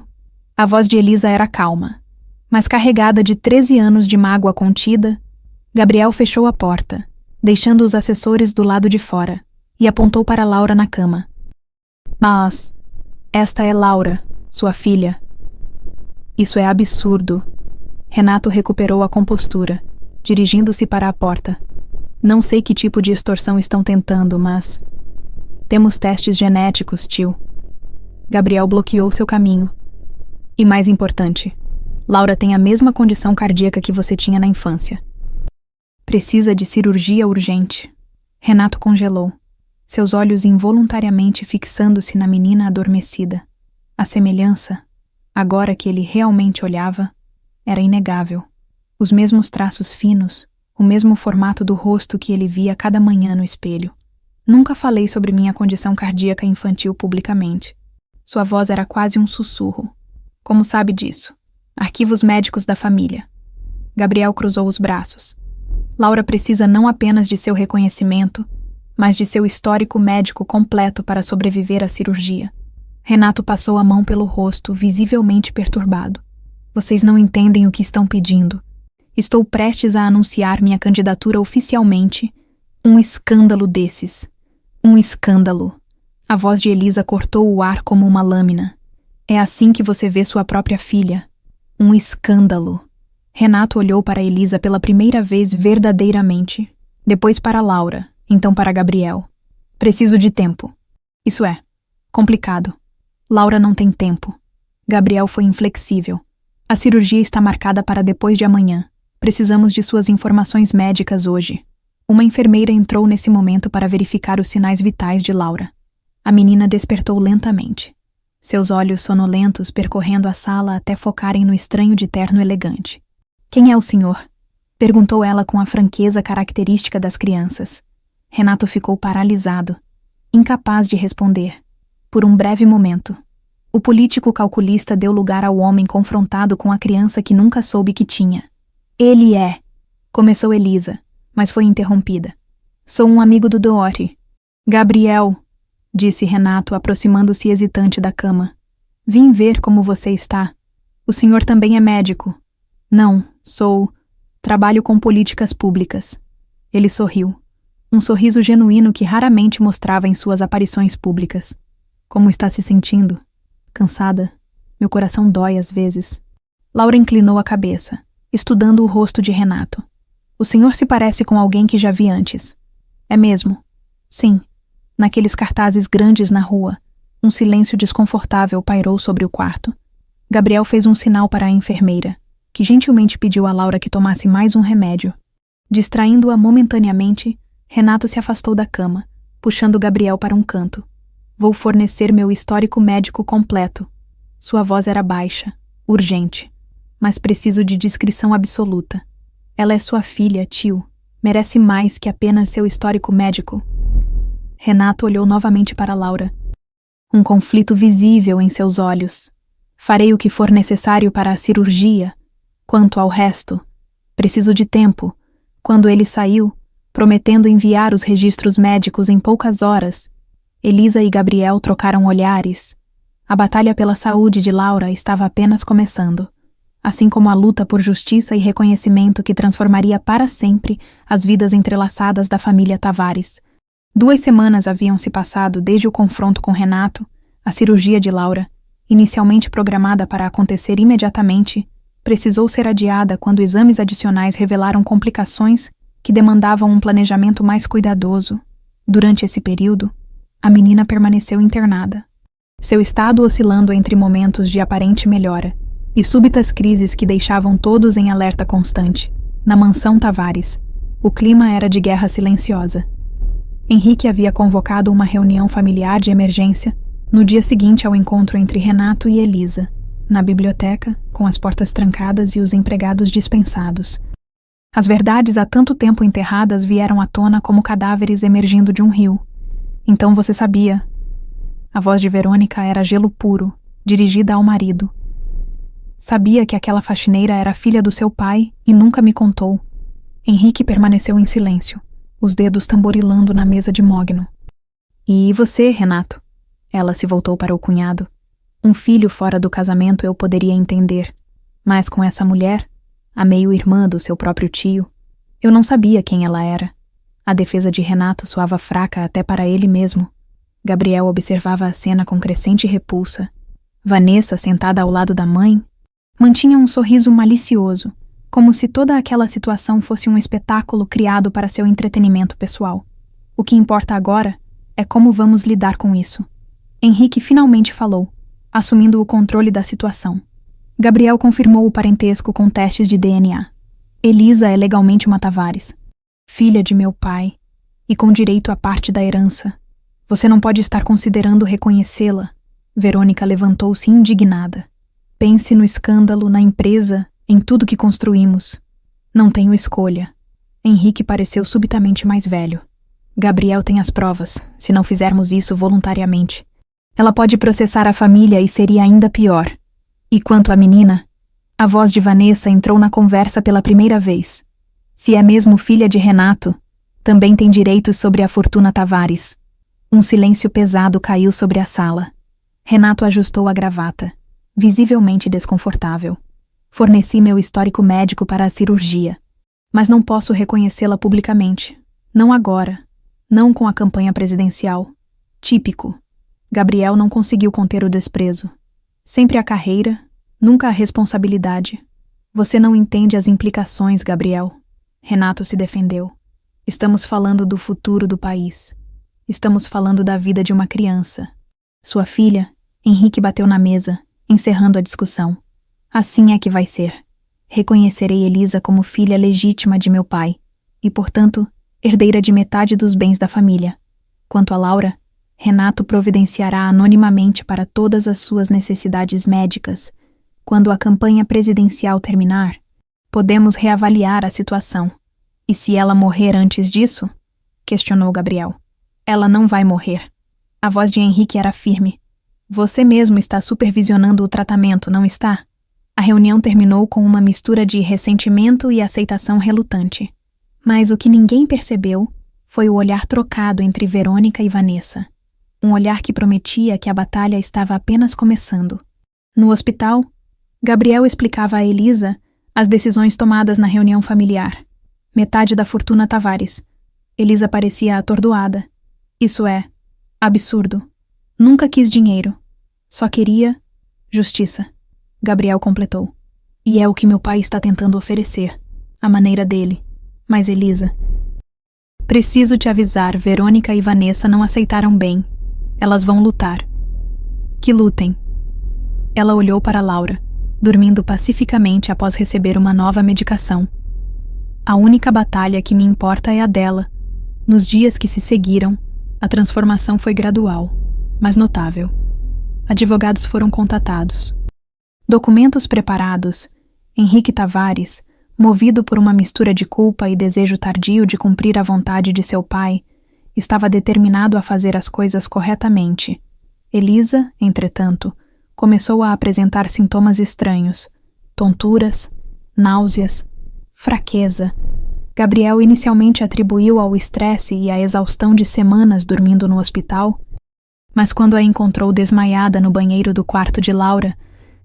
A voz de Elisa era calma, mas carregada de 13 anos de mágoa contida. Gabriel fechou a porta, deixando os assessores do lado de fora, e apontou para Laura na cama. Mas esta é Laura, sua filha. Isso é absurdo. Renato recuperou a compostura, dirigindo-se para a porta. Não sei que tipo de extorsão estão tentando, mas... Temos testes genéticos, tio. Gabriel bloqueou seu caminho. E mais importante, Laura tem a mesma condição cardíaca que você tinha na infância. Precisa de cirurgia urgente. Renato congelou, seus olhos involuntariamente fixando-se na menina adormecida. A semelhança, agora que ele realmente olhava, era inegável. Os mesmos traços finos, o mesmo formato do rosto que ele via cada manhã no espelho. Nunca falei sobre minha condição cardíaca infantil publicamente. Sua voz era quase um sussurro. Como sabe disso? Arquivos médicos da família. Gabriel cruzou os braços. Laura precisa não apenas de seu reconhecimento, mas de seu histórico médico completo para sobreviver à cirurgia. Renato passou a mão pelo rosto, visivelmente perturbado. Vocês não entendem o que estão pedindo. Estou prestes a anunciar minha candidatura oficialmente. Um escândalo desses. Um escândalo. A voz de Elisa cortou o ar como uma lâmina. É assim que você vê sua própria filha. Um escândalo. Renato olhou para Elisa pela primeira vez verdadeiramente. Depois para Laura, então para Gabriel. Preciso de tempo. Isso é, complicado. Laura não tem tempo. Gabriel foi inflexível. A cirurgia está marcada para depois de amanhã. Precisamos de suas informações médicas hoje. Uma enfermeira entrou nesse momento para verificar os sinais vitais de Laura. A menina despertou lentamente. Seus olhos sonolentos percorrendo a sala até focarem no estranho de terno elegante. Quem é o senhor? Perguntou ela com a franqueza característica das crianças. Renato ficou paralisado, incapaz de responder. Por um breve momento, o político calculista deu lugar ao homem confrontado com a criança que nunca soube que tinha. Ele é, começou Elisa, mas foi interrompida. Sou um amigo do Dory. Gabriel, disse Renato, aproximando-se hesitante da cama. Vim ver como você está. O senhor também é médico? Não, trabalho com políticas públicas. Ele sorriu. Um sorriso genuíno que raramente mostrava em suas aparições públicas. Como está se sentindo? Cansada? Meu coração dói às vezes. Laura inclinou a cabeça, estudando o rosto de Renato. O senhor se parece com alguém que já vi antes. É mesmo? Sim. Naqueles cartazes grandes na rua, um silêncio desconfortável pairou sobre o quarto. Gabriel fez um sinal para a enfermeira, que gentilmente pediu a Laura que tomasse mais um remédio. Distraindo-a momentaneamente, Renato se afastou da cama, puxando Gabriel para um canto. Vou fornecer meu histórico médico completo. Sua voz era baixa, urgente, mas preciso de discrição absoluta. Ela é sua filha, tio. Merece mais que apenas seu histórico médico. Renato olhou novamente para Laura. Um conflito visível em seus olhos. Farei o que for necessário para a cirurgia. Quanto ao resto, preciso de tempo. Quando ele saiu, prometendo enviar os registros médicos em poucas horas, Elisa e Gabriel trocaram olhares. A batalha pela saúde de Laura estava apenas começando, assim como a luta por justiça e reconhecimento que transformaria para sempre as vidas entrelaçadas da família Tavares. 2 semanas haviam se passado desde o confronto com Renato, a cirurgia de Laura, inicialmente programada para acontecer imediatamente, precisou ser adiada quando exames adicionais revelaram complicações que demandavam um planejamento mais cuidadoso. Durante esse período, a menina permaneceu internada, seu estado oscilando entre momentos de aparente melhora e súbitas crises que deixavam todos em alerta constante. Na mansão Tavares, o clima era de guerra silenciosa. Henrique havia convocado uma reunião familiar de emergência no dia seguinte ao encontro entre Renato e Elisa, na biblioteca, com as portas trancadas e os empregados dispensados. As verdades há tanto tempo enterradas vieram à tona como cadáveres emergindo de um rio. Então você sabia. A voz de Verônica era gelo puro, dirigida ao marido. Sabia que aquela faxineira era filha do seu pai e nunca me contou. Henrique permaneceu em silêncio, os dedos tamborilando na mesa de mogno. E você, Renato? Ela se voltou para o cunhado. Um filho fora do casamento eu poderia entender, mas com essa mulher, a meio-irmã do seu próprio tio, eu não sabia quem ela era. A defesa de Renato soava fraca até para ele mesmo. Gabriel observava a cena com crescente repulsa. Vanessa, sentada ao lado da mãe, mantinha um sorriso malicioso, como se toda aquela situação fosse um espetáculo criado para seu entretenimento pessoal. O que importa agora é como vamos lidar com isso. Henrique finalmente falou, assumindo o controle da situação. Gabriel confirmou o parentesco com testes de DNA. Elisa é legalmente uma Tavares, filha de meu pai, e com direito à parte da herança. Você não pode estar considerando reconhecê-la. Verônica levantou-se indignada. Pense no escândalo, na empresa, em tudo que construímos. Não tenho escolha. Henrique pareceu subitamente mais velho. Gabriel tem as provas, se não fizermos isso voluntariamente. Ela pode processar a família e seria ainda pior. E quanto à menina, a voz de Vanessa entrou na conversa pela primeira vez. Se é mesmo filha de Renato, também tem direitos sobre a fortuna Tavares. Um silêncio pesado caiu sobre a sala. Renato ajustou a gravata, visivelmente desconfortável. Forneci meu histórico médico para a cirurgia, mas não posso reconhecê-la publicamente. Não agora. Não com a campanha presidencial. Típico. Gabriel não conseguiu conter o desprezo. Sempre a carreira, nunca a responsabilidade. Você não entende as implicações, Gabriel. Renato se defendeu. Estamos falando do futuro do país. Estamos falando da vida de uma criança. Sua filha, Henrique bateu na mesa, encerrando a discussão. Assim é que vai ser. Reconhecerei Elisa como filha legítima de meu pai e, portanto, herdeira de metade dos bens da família. Quanto a Laura, Renato providenciará anonimamente para todas as suas necessidades médicas. Quando a campanha presidencial terminar, podemos reavaliar a situação. E se ela morrer antes disso? Questionou Gabriel. Ela não vai morrer. A voz de Henrique era firme. Você mesmo está supervisionando o tratamento, não está? A reunião terminou com uma mistura de ressentimento e aceitação relutante. Mas o que ninguém percebeu foi o olhar trocado entre Verônica e Vanessa. Um olhar que prometia que a batalha estava apenas começando. No hospital, Gabriel explicava a Elisa as decisões tomadas na reunião familiar. Metade da fortuna Tavares. Elisa parecia atordoada. Isso é absurdo. Nunca quis dinheiro. Só queria justiça. Gabriel completou. E é o que meu pai está tentando oferecer, à maneira dele. Mas Elisa... Preciso te avisar, Verônica e Vanessa não aceitaram bem. Elas vão lutar. Que lutem. Ela olhou para Laura, dormindo pacificamente após receber uma nova medicação. A única batalha que me importa é a dela. Nos dias que se seguiram, a transformação foi gradual, mas notável. Advogados foram contatados. Documentos preparados. Henrique Tavares, movido por uma mistura de culpa e desejo tardio de cumprir a vontade de seu pai, estava determinado a fazer as coisas corretamente. Elisa, entretanto, começou a apresentar sintomas estranhos: tonturas, náuseas, fraqueza. Gabriel inicialmente atribuiu ao estresse e à exaustão de semanas dormindo no hospital, mas quando a encontrou desmaiada no banheiro do quarto de Laura,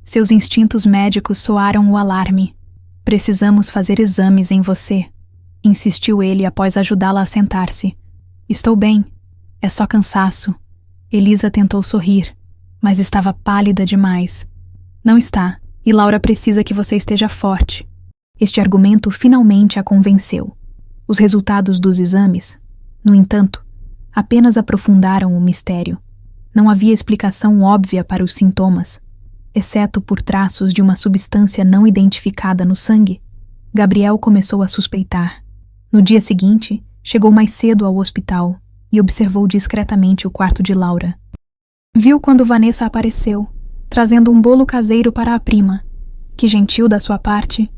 seus instintos médicos soaram o alarme. Precisamos fazer exames em você, insistiu ele após ajudá-la a sentar-se. Estou bem, é só cansaço. Elisa tentou sorrir, mas estava pálida demais. Não está, e Laura precisa que você esteja forte. Este argumento finalmente a convenceu. Os resultados dos exames, no entanto, apenas aprofundaram o mistério. Não havia explicação óbvia para os sintomas, exceto por traços de uma substância não identificada no sangue. Gabriel começou a suspeitar. No dia seguinte, chegou mais cedo ao hospital e observou discretamente o quarto de Laura. Viu quando Vanessa apareceu, trazendo um bolo caseiro para a prima. Que gentil da sua parte.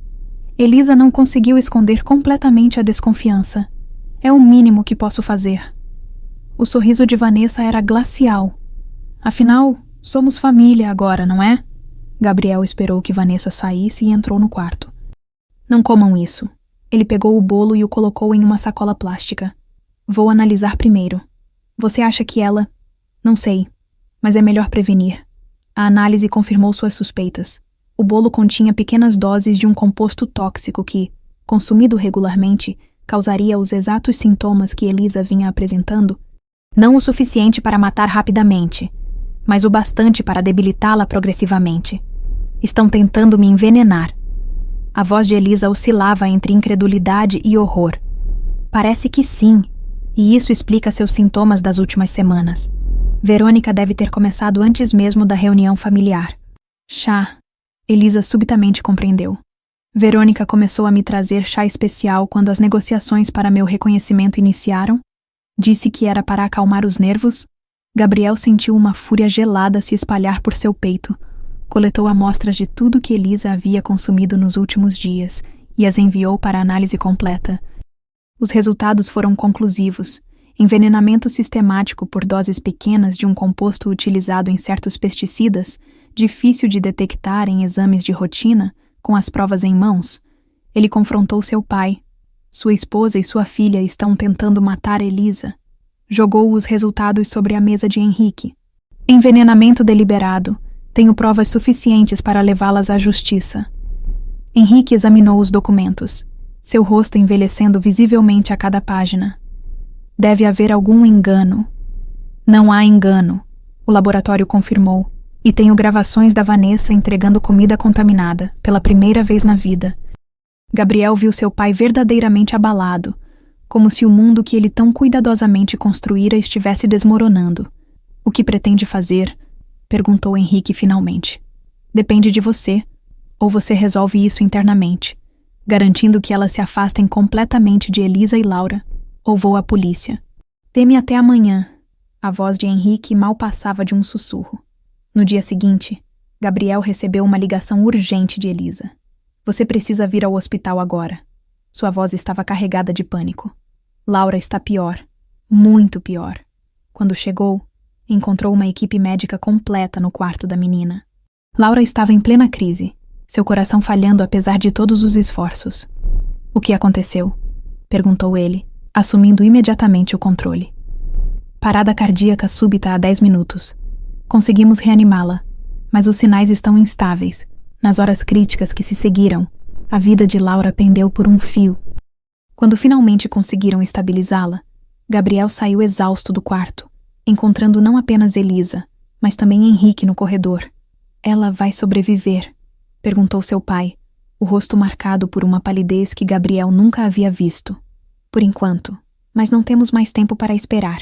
Elisa não conseguiu esconder completamente a desconfiança. É o mínimo que posso fazer. O sorriso de Vanessa era glacial. Afinal, somos família agora, não é? Gabriel esperou que Vanessa saísse e entrou no quarto. Não comam isso. Ele pegou o bolo e o colocou em uma sacola plástica. Vou analisar primeiro. Você acha que ela... Não sei, mas é melhor prevenir. A análise confirmou suas suspeitas. O bolo continha pequenas doses de um composto tóxico que, consumido regularmente, causaria os exatos sintomas que Elisa vinha apresentando. Não o suficiente para matar rapidamente, mas o bastante para debilitá-la progressivamente. Estão tentando me envenenar. A voz de Elisa oscilava entre incredulidade e horror. Parece que sim, e isso explica seus sintomas das últimas semanas. Verônica deve ter começado antes mesmo da reunião familiar. Chá. Elisa subitamente compreendeu. Verônica começou a me trazer chá especial quando as negociações para meu reconhecimento iniciaram? Disse que era para acalmar os nervos? Gabriel sentiu uma fúria gelada se espalhar por seu peito. Coletou amostras de tudo que Elisa havia consumido nos últimos dias e as enviou para análise completa. Os resultados foram conclusivos. Envenenamento sistemático por doses pequenas de um composto utilizado em certos pesticidas, difícil de detectar em exames de rotina, com as provas em mãos. Ele confrontou seu pai. Sua esposa e sua filha estão tentando matar Elisa. Jogou os resultados sobre a mesa de Henrique. Envenenamento deliberado. Tenho provas suficientes para levá-las à justiça. Henrique examinou os documentos, seu rosto envelhecendo visivelmente a cada página. Deve haver algum engano. Não há engano, o laboratório confirmou, e tenho gravações da Vanessa entregando comida contaminada, pela primeira vez na vida. Gabriel viu seu pai verdadeiramente abalado, como se o mundo que ele tão cuidadosamente construíra estivesse desmoronando. O que pretende fazer? Perguntou Henrique finalmente. Depende de você, ou você resolve isso internamente, garantindo que elas se afastem completamente de Elisa e Laura, ou vou à polícia. Dê-me até amanhã. A voz de Henrique mal passava de um sussurro. No dia seguinte, Gabriel recebeu uma ligação urgente de Elisa. Você precisa vir ao hospital agora. Sua voz estava carregada de pânico. Laura está pior. Muito pior. Quando chegou, encontrou uma equipe médica completa no quarto da menina. Laura estava em plena crise, seu coração falhando apesar de todos os esforços. O que aconteceu? Perguntou ele, assumindo imediatamente o controle. Parada cardíaca súbita há 10 minutos. Conseguimos reanimá-la, mas os sinais estão instáveis. Nas horas críticas que se seguiram, a vida de Laura pendeu por um fio. Quando finalmente conseguiram estabilizá-la, Gabriel saiu exausto do quarto, encontrando não apenas Elisa, mas também Henrique no corredor. Ela vai sobreviver? Perguntou seu pai, o rosto marcado por uma palidez que Gabriel nunca havia visto. Por enquanto, mas não temos mais tempo para esperar.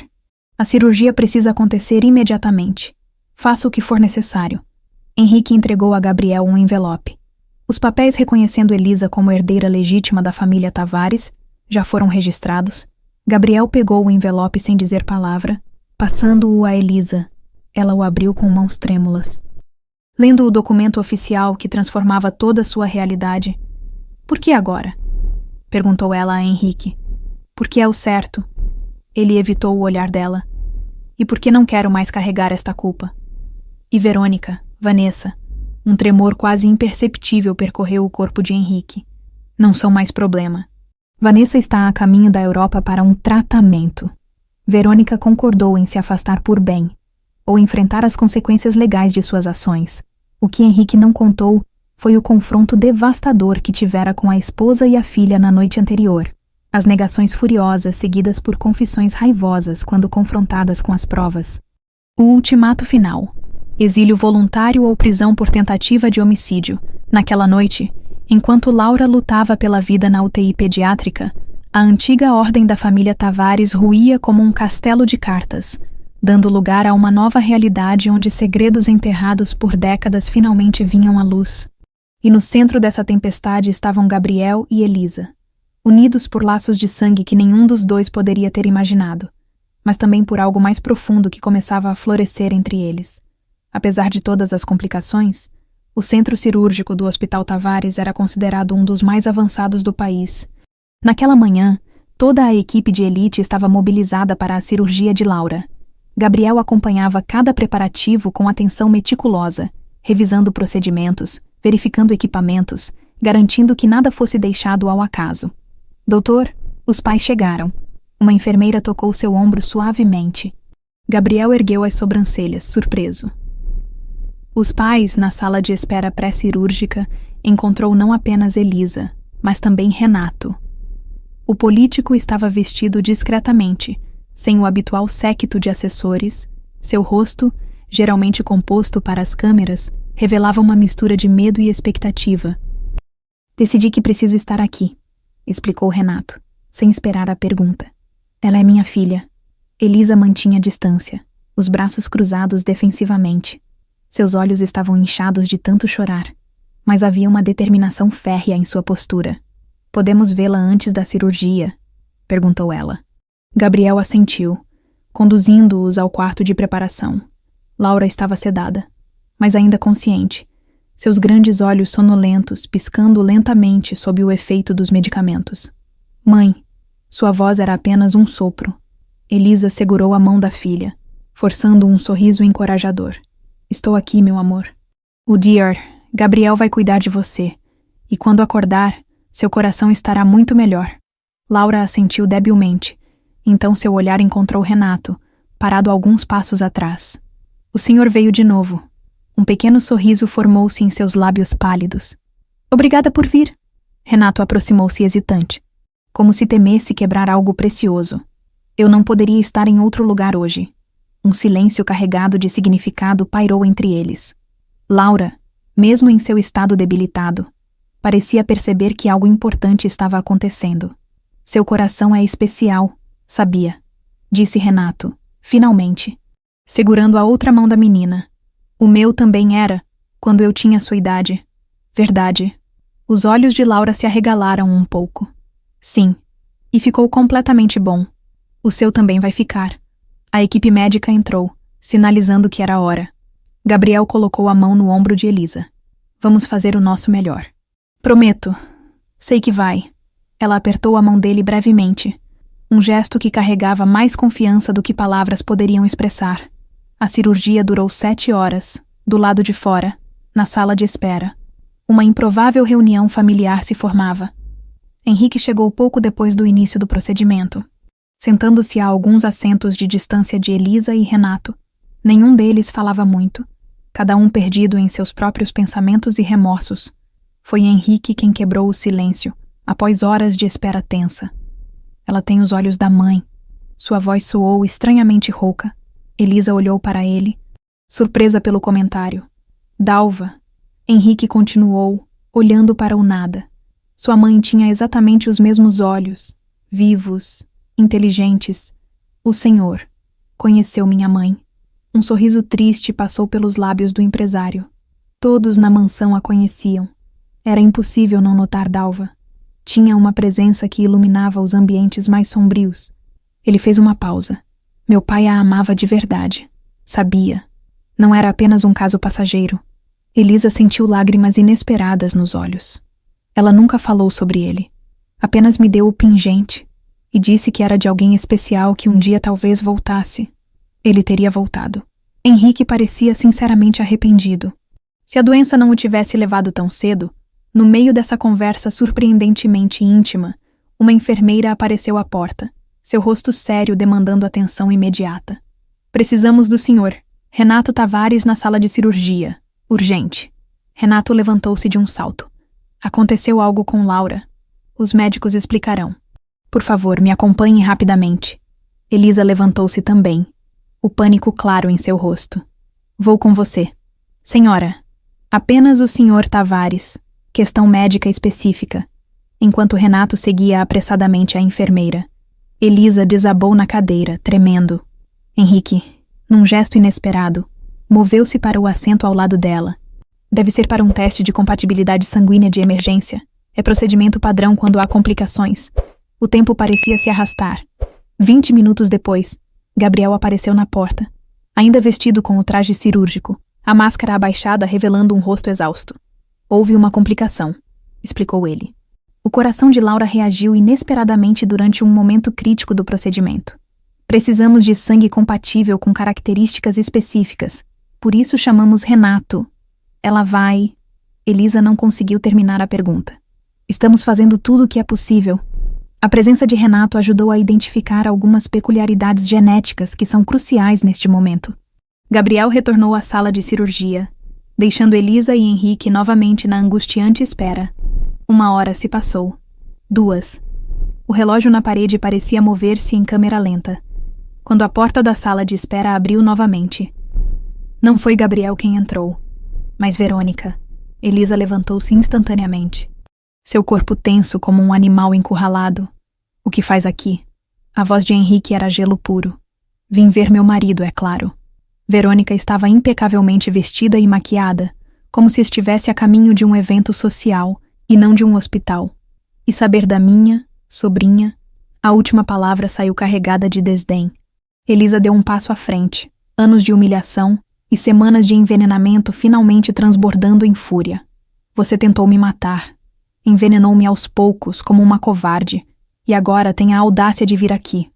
A cirurgia precisa acontecer imediatamente. Faça o que for necessário. Henrique entregou a Gabriel um envelope. Os papéis reconhecendo Elisa como herdeira legítima da família Tavares já foram registrados. Gabriel pegou o envelope sem dizer palavra, passando-o a Elisa. Ela o abriu com mãos trêmulas. Lendo o documento oficial que transformava toda a sua realidade. Por que agora? Perguntou ela a Henrique. Porque é o certo. Ele evitou o olhar dela. E porque não quero mais carregar esta culpa. E Verônica, Vanessa, um tremor quase imperceptível percorreu o corpo de Henrique. Não são mais problema. Vanessa está a caminho da Europa para um tratamento. Verônica concordou em se afastar por bem, ou enfrentar as consequências legais de suas ações. O que Henrique não contou foi o confronto devastador que tivera com a esposa e a filha na noite anterior. As negações furiosas seguidas por confissões raivosas quando confrontadas com as provas. O ultimato final. Exílio voluntário ou prisão por tentativa de homicídio. Naquela noite, enquanto Laura lutava pela vida na UTI pediátrica, a antiga ordem da família Tavares ruía como um castelo de cartas, dando lugar a uma nova realidade onde segredos enterrados por décadas finalmente vinham à luz. E no centro dessa tempestade estavam Gabriel e Elisa, unidos por laços de sangue que nenhum dos dois poderia ter imaginado, mas também por algo mais profundo que começava a florescer entre eles. Apesar de todas as complicações, o centro cirúrgico do Hospital Tavares era considerado um dos mais avançados do país. Naquela manhã, toda a equipe de elite estava mobilizada para a cirurgia de Laura. Gabriel acompanhava cada preparativo com atenção meticulosa, revisando procedimentos, verificando equipamentos, garantindo que nada fosse deixado ao acaso. Doutor, os pais chegaram. Uma enfermeira tocou seu ombro suavemente. Gabriel ergueu as sobrancelhas, surpreso. Os pais, na sala de espera pré-cirúrgica, encontrou não apenas Elisa, mas também Renato. O político estava vestido discretamente, sem o habitual séquito de assessores. Seu rosto, geralmente composto para as câmeras, revelava uma mistura de medo e expectativa. Decidi que preciso estar aqui, explicou Renato, sem esperar a pergunta. Ela é minha filha. Elisa mantinha distância, os braços cruzados defensivamente. Seus olhos estavam inchados de tanto chorar, mas havia uma determinação férrea em sua postura. Podemos vê-la antes da cirurgia? Perguntou ela. Gabriel assentiu, conduzindo-os ao quarto de preparação. Laura estava sedada, mas ainda consciente, seus grandes olhos sonolentos piscando lentamente sob o efeito dos medicamentos. Mãe, Sua voz era apenas um sopro. Elisa segurou a mão da filha, forçando um sorriso encorajador. Estou aqui, meu amor. O Dear, Gabriel vai cuidar de você. E quando acordar, seu coração estará muito melhor. Laura assentiu debilmente. Então seu olhar encontrou Renato, parado alguns passos atrás. O senhor veio de novo. Um pequeno sorriso formou-se em seus lábios pálidos. Obrigada por vir. Renato aproximou-se hesitante, como se temesse quebrar algo precioso. Eu não poderia estar em outro lugar hoje. Um silêncio carregado de significado pairou entre eles. Laura, mesmo em seu estado debilitado, parecia perceber que algo importante estava acontecendo. Seu coração é especial, sabia? Disse Renato, finalmente, segurando a outra mão da menina. O meu também era, quando eu tinha sua idade. Verdade. Os olhos de Laura se arregalaram um pouco. Sim, e ficou completamente bom. O seu também vai ficar. A equipe médica entrou, sinalizando que era hora. Gabriel colocou a mão no ombro de Elisa. Vamos fazer o nosso melhor. Prometo. Sei que vai. Ela apertou a mão dele brevemente. Um gesto que carregava mais confiança do que palavras poderiam expressar. A cirurgia durou 7 horas, do lado de fora, na sala de espera. Uma improvável reunião familiar se formava. Henrique chegou pouco depois do início do procedimento, sentando-se a alguns assentos de distância de Elisa e Renato. Nenhum deles falava muito, cada um perdido em seus próprios pensamentos e remorsos. Foi Henrique quem quebrou o silêncio, após horas de espera tensa. Ela tem os olhos da mãe. Sua voz soou estranhamente rouca. Elisa olhou para ele, surpresa pelo comentário. Dalva. Henrique continuou, olhando para o nada. Sua mãe tinha exatamente os mesmos olhos, vivos, inteligentes. O senhor conheceu minha mãe. Um sorriso triste passou pelos lábios do empresário. Todos na mansão a conheciam. Era impossível não notar Dalva. Tinha uma presença que iluminava os ambientes mais sombrios. Ele fez uma pausa. Meu pai a amava de verdade. Sabia. Não era apenas um caso passageiro. Elisa sentiu lágrimas inesperadas nos olhos. Ela nunca falou sobre ele. Apenas me deu o pingente e disse que era de alguém especial que um dia talvez voltasse. Ele teria voltado. Henrique parecia sinceramente arrependido. Se a doença não o tivesse levado tão cedo, no meio dessa conversa surpreendentemente íntima, uma enfermeira apareceu à porta, seu rosto sério demandando atenção imediata. Precisamos do senhor. Renato Tavares na sala de cirurgia. Urgente. Renato levantou-se de um salto. Aconteceu algo com Laura. Os médicos explicarão. Por favor, me acompanhe rapidamente. Elisa levantou-se também, o pânico claro em seu rosto. Vou com você. Senhora, apenas o senhor Tavares. Questão médica específica. Enquanto Renato seguia apressadamente a enfermeira, Elisa desabou na cadeira, tremendo. Henrique, num gesto inesperado, moveu-se para o assento ao lado dela. Deve ser para um teste de compatibilidade sanguínea de emergência. É procedimento padrão quando há complicações. O tempo parecia se arrastar. 20 minutos depois, Gabriel apareceu na porta, ainda vestido com o traje cirúrgico, a máscara abaixada revelando um rosto exausto. Houve uma complicação, explicou ele. O coração de Laura reagiu inesperadamente durante um momento crítico do procedimento. Precisamos de sangue compatível com características específicas. Por isso chamamos Renato. Ela vai... Elisa não conseguiu terminar a pergunta. Estamos fazendo tudo o que é possível. A presença de Renato ajudou a identificar algumas peculiaridades genéticas que são cruciais neste momento. Gabriel retornou à sala de cirurgia, deixando Elisa e Henrique novamente na angustiante espera. 1 hora se passou. 2. O relógio na parede parecia mover-se em câmera lenta, quando a porta da sala de espera abriu novamente. Não foi Gabriel quem entrou, mas Verônica. Elisa levantou-se instantaneamente. Seu corpo tenso como um animal encurralado. O que faz aqui? A voz de Henrique era gelo puro. Vim ver meu marido, é claro. Verônica estava impecavelmente vestida e maquiada, como se estivesse a caminho de um evento social e não de um hospital. E saber da minha, sobrinha, a última palavra saiu carregada de desdém. Elisa deu um passo à frente, anos de humilhação e semanas de envenenamento finalmente transbordando em fúria. Você tentou me matar. Envenenou-me aos poucos como uma covarde. E agora tem a audácia de vir aqui.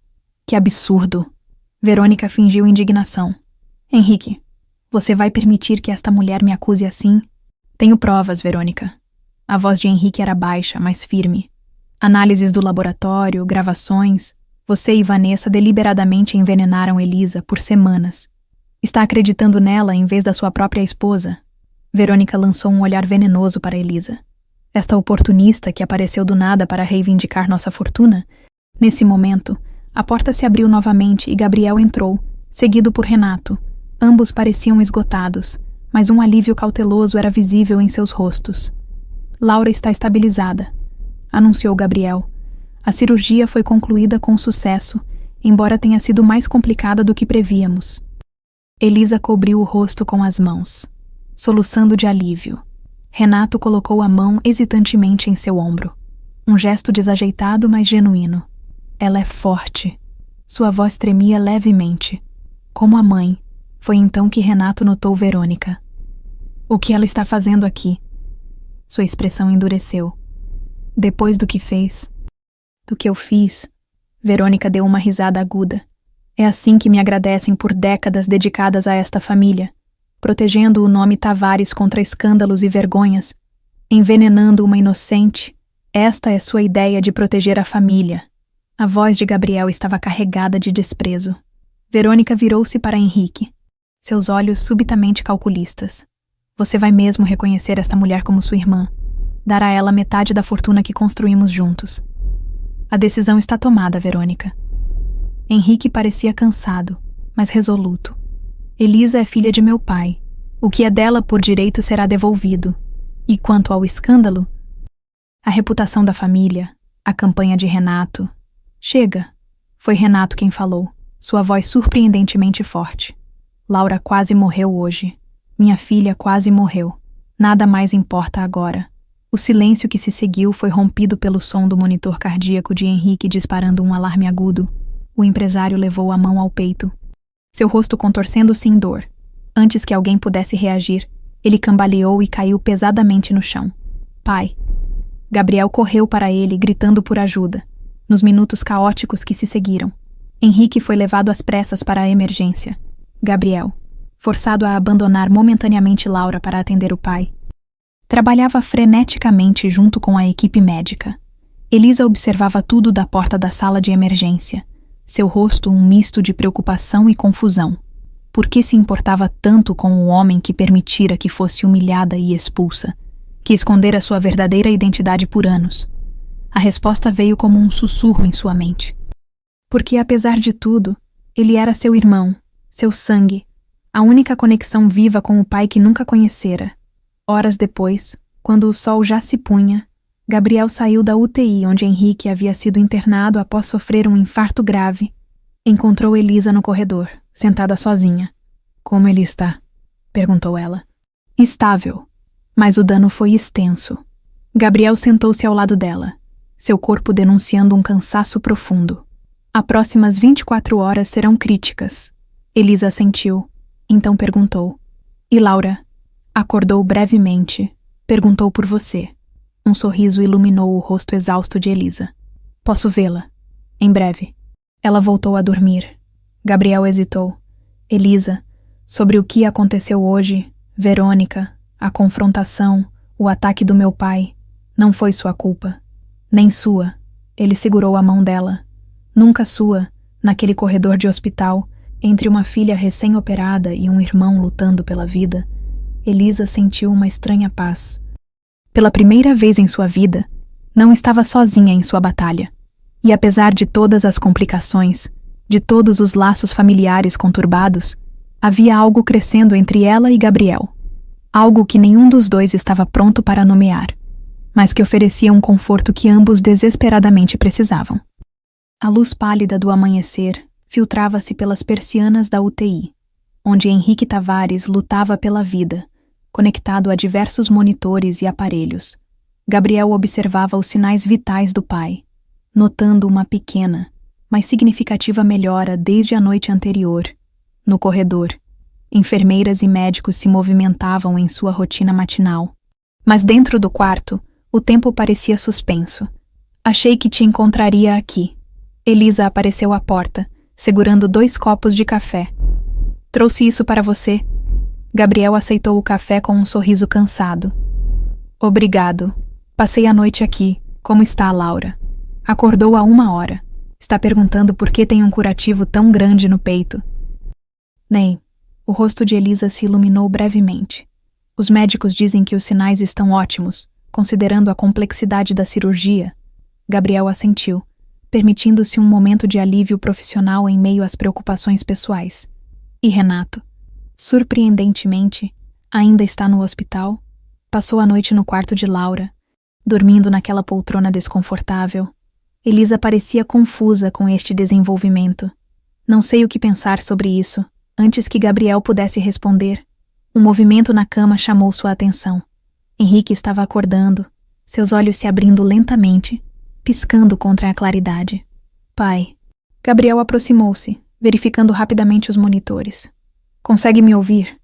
Que absurdo! Verônica fingiu indignação. Henrique, você vai permitir que esta mulher me acuse assim? Tenho provas, Verônica. A voz de Henrique era baixa, mas firme. Análises do laboratório, gravações. Você e Vanessa deliberadamente envenenaram Elisa por semanas. Está acreditando nela em vez da sua própria esposa? Verônica lançou um olhar venenoso para Elisa. Esta oportunista que apareceu do nada para reivindicar nossa fortuna? Nesse momento, a porta se abriu novamente e Gabriel entrou, seguido por Renato. Ambos pareciam esgotados, mas um alívio cauteloso era visível em seus rostos. Laura está estabilizada, anunciou Gabriel. A cirurgia foi concluída com sucesso, embora tenha sido mais complicada do que prevíamos. Elisa cobriu o rosto com as mãos, soluçando de alívio. Renato colocou a mão hesitantemente em seu ombro. Um gesto desajeitado, mas genuíno. Ela é forte. Sua voz tremia levemente. Como a mãe, foi então que Renato notou Verônica. O que ela está fazendo aqui? Sua expressão endureceu. Depois do que fez, do que eu fiz, Verônica deu uma risada aguda. É assim que me agradecem por décadas dedicadas a esta família, protegendo o nome Tavares contra escândalos e vergonhas, envenenando uma inocente. Esta é sua ideia de proteger a família. A voz de Gabriel estava carregada de desprezo. Verônica virou-se para Henrique, seus olhos subitamente calculistas. Você vai mesmo reconhecer esta mulher como sua irmã, dar a ela metade da fortuna que construímos juntos. A decisão está tomada, Verônica. Henrique parecia cansado, mas resoluto. Elisa é filha de meu pai. O que é dela por direito será devolvido. E quanto ao escândalo, a reputação da família, a campanha de Renato... Chega. Foi Renato quem falou, sua voz surpreendentemente forte. Laura quase morreu hoje. Minha filha quase morreu. Nada mais importa agora. O silêncio que se seguiu foi rompido pelo som do monitor cardíaco de Henrique disparando um alarme agudo. O empresário levou a mão ao peito, seu rosto contorcendo-se em dor. Antes que alguém pudesse reagir, ele cambaleou e caiu pesadamente no chão. Pai! Gabriel correu para ele, gritando por ajuda. Nos minutos caóticos que se seguiram, Henrique foi levado às pressas para a emergência. Gabriel, forçado a abandonar momentaneamente Laura para atender o pai, trabalhava freneticamente junto com a equipe médica. Elisa observava tudo da porta da sala de emergência, seu rosto um misto de preocupação e confusão. Por que se importava tanto com o homem que permitira que fosse humilhada e expulsa, que escondera sua verdadeira identidade por anos? A resposta veio como um sussurro em sua mente. Porque, apesar de tudo, ele era seu irmão, seu sangue, a única conexão viva com o pai que nunca conhecera. Horas depois, quando o sol já se punha, Gabriel saiu da UTI onde Henrique havia sido internado após sofrer um infarto grave. Encontrou Elisa no corredor, sentada sozinha. Como ele está? Perguntou ela. Estável, mas o dano foi extenso. Gabriel sentou-se ao lado dela, seu corpo denunciando um cansaço profundo. As próximas 24 horas serão críticas. Elisa assentiu, então perguntou. E Laura? Acordou brevemente. Perguntou por você. Um sorriso iluminou o rosto exausto de Elisa. Posso vê-la? Em breve. Ela voltou a dormir. Gabriel hesitou. Elisa, sobre o que aconteceu hoje, Verônica, a confrontação, o ataque do meu pai, não foi sua culpa. Nem sua. Ele segurou a mão dela. Nunca sua, naquele corredor de hospital, entre uma filha recém-operada e um irmão lutando pela vida. Elisa sentiu uma estranha paz. Pela primeira vez em sua vida, não estava sozinha em sua batalha. E apesar de todas as complicações, de todos os laços familiares conturbados, havia algo crescendo entre ela e Gabriel. Algo que nenhum dos dois estava pronto para nomear, mas que oferecia um conforto que ambos desesperadamente precisavam. A luz pálida do amanhecer filtrava-se pelas persianas da UTI, onde Henrique Tavares lutava pela vida, conectado a diversos monitores e aparelhos. Gabriel observava os sinais vitais do pai, notando uma pequena, mas significativa melhora desde a noite anterior. No corredor, enfermeiras e médicos se movimentavam em sua rotina matinal. Mas dentro do quarto, o tempo parecia suspenso. Achei que te encontraria aqui. Elisa apareceu à porta, segurando 2 copos de café. Trouxe isso para você. Gabriel aceitou o café com um sorriso cansado. Obrigado. Passei a noite aqui. Como está a Laura? Acordou há 1 hora. Está perguntando por que tem um curativo tão grande no peito. Nem. O rosto de Elisa se iluminou brevemente. Os médicos dizem que os sinais estão ótimos, considerando a complexidade da cirurgia. Gabriel assentiu, permitindo-se um momento de alívio profissional em meio às preocupações pessoais. E Renato? Surpreendentemente, ainda está no hospital? Passou a noite no quarto de Laura, dormindo naquela poltrona desconfortável. Elisa parecia confusa com este desenvolvimento. Não sei o que pensar sobre isso. Antes que Gabriel pudesse responder, um movimento na cama chamou sua atenção. Henrique estava acordando, seus olhos se abrindo lentamente, piscando contra a claridade. Pai. Gabriel aproximou-se, verificando rapidamente os monitores. Consegue me ouvir?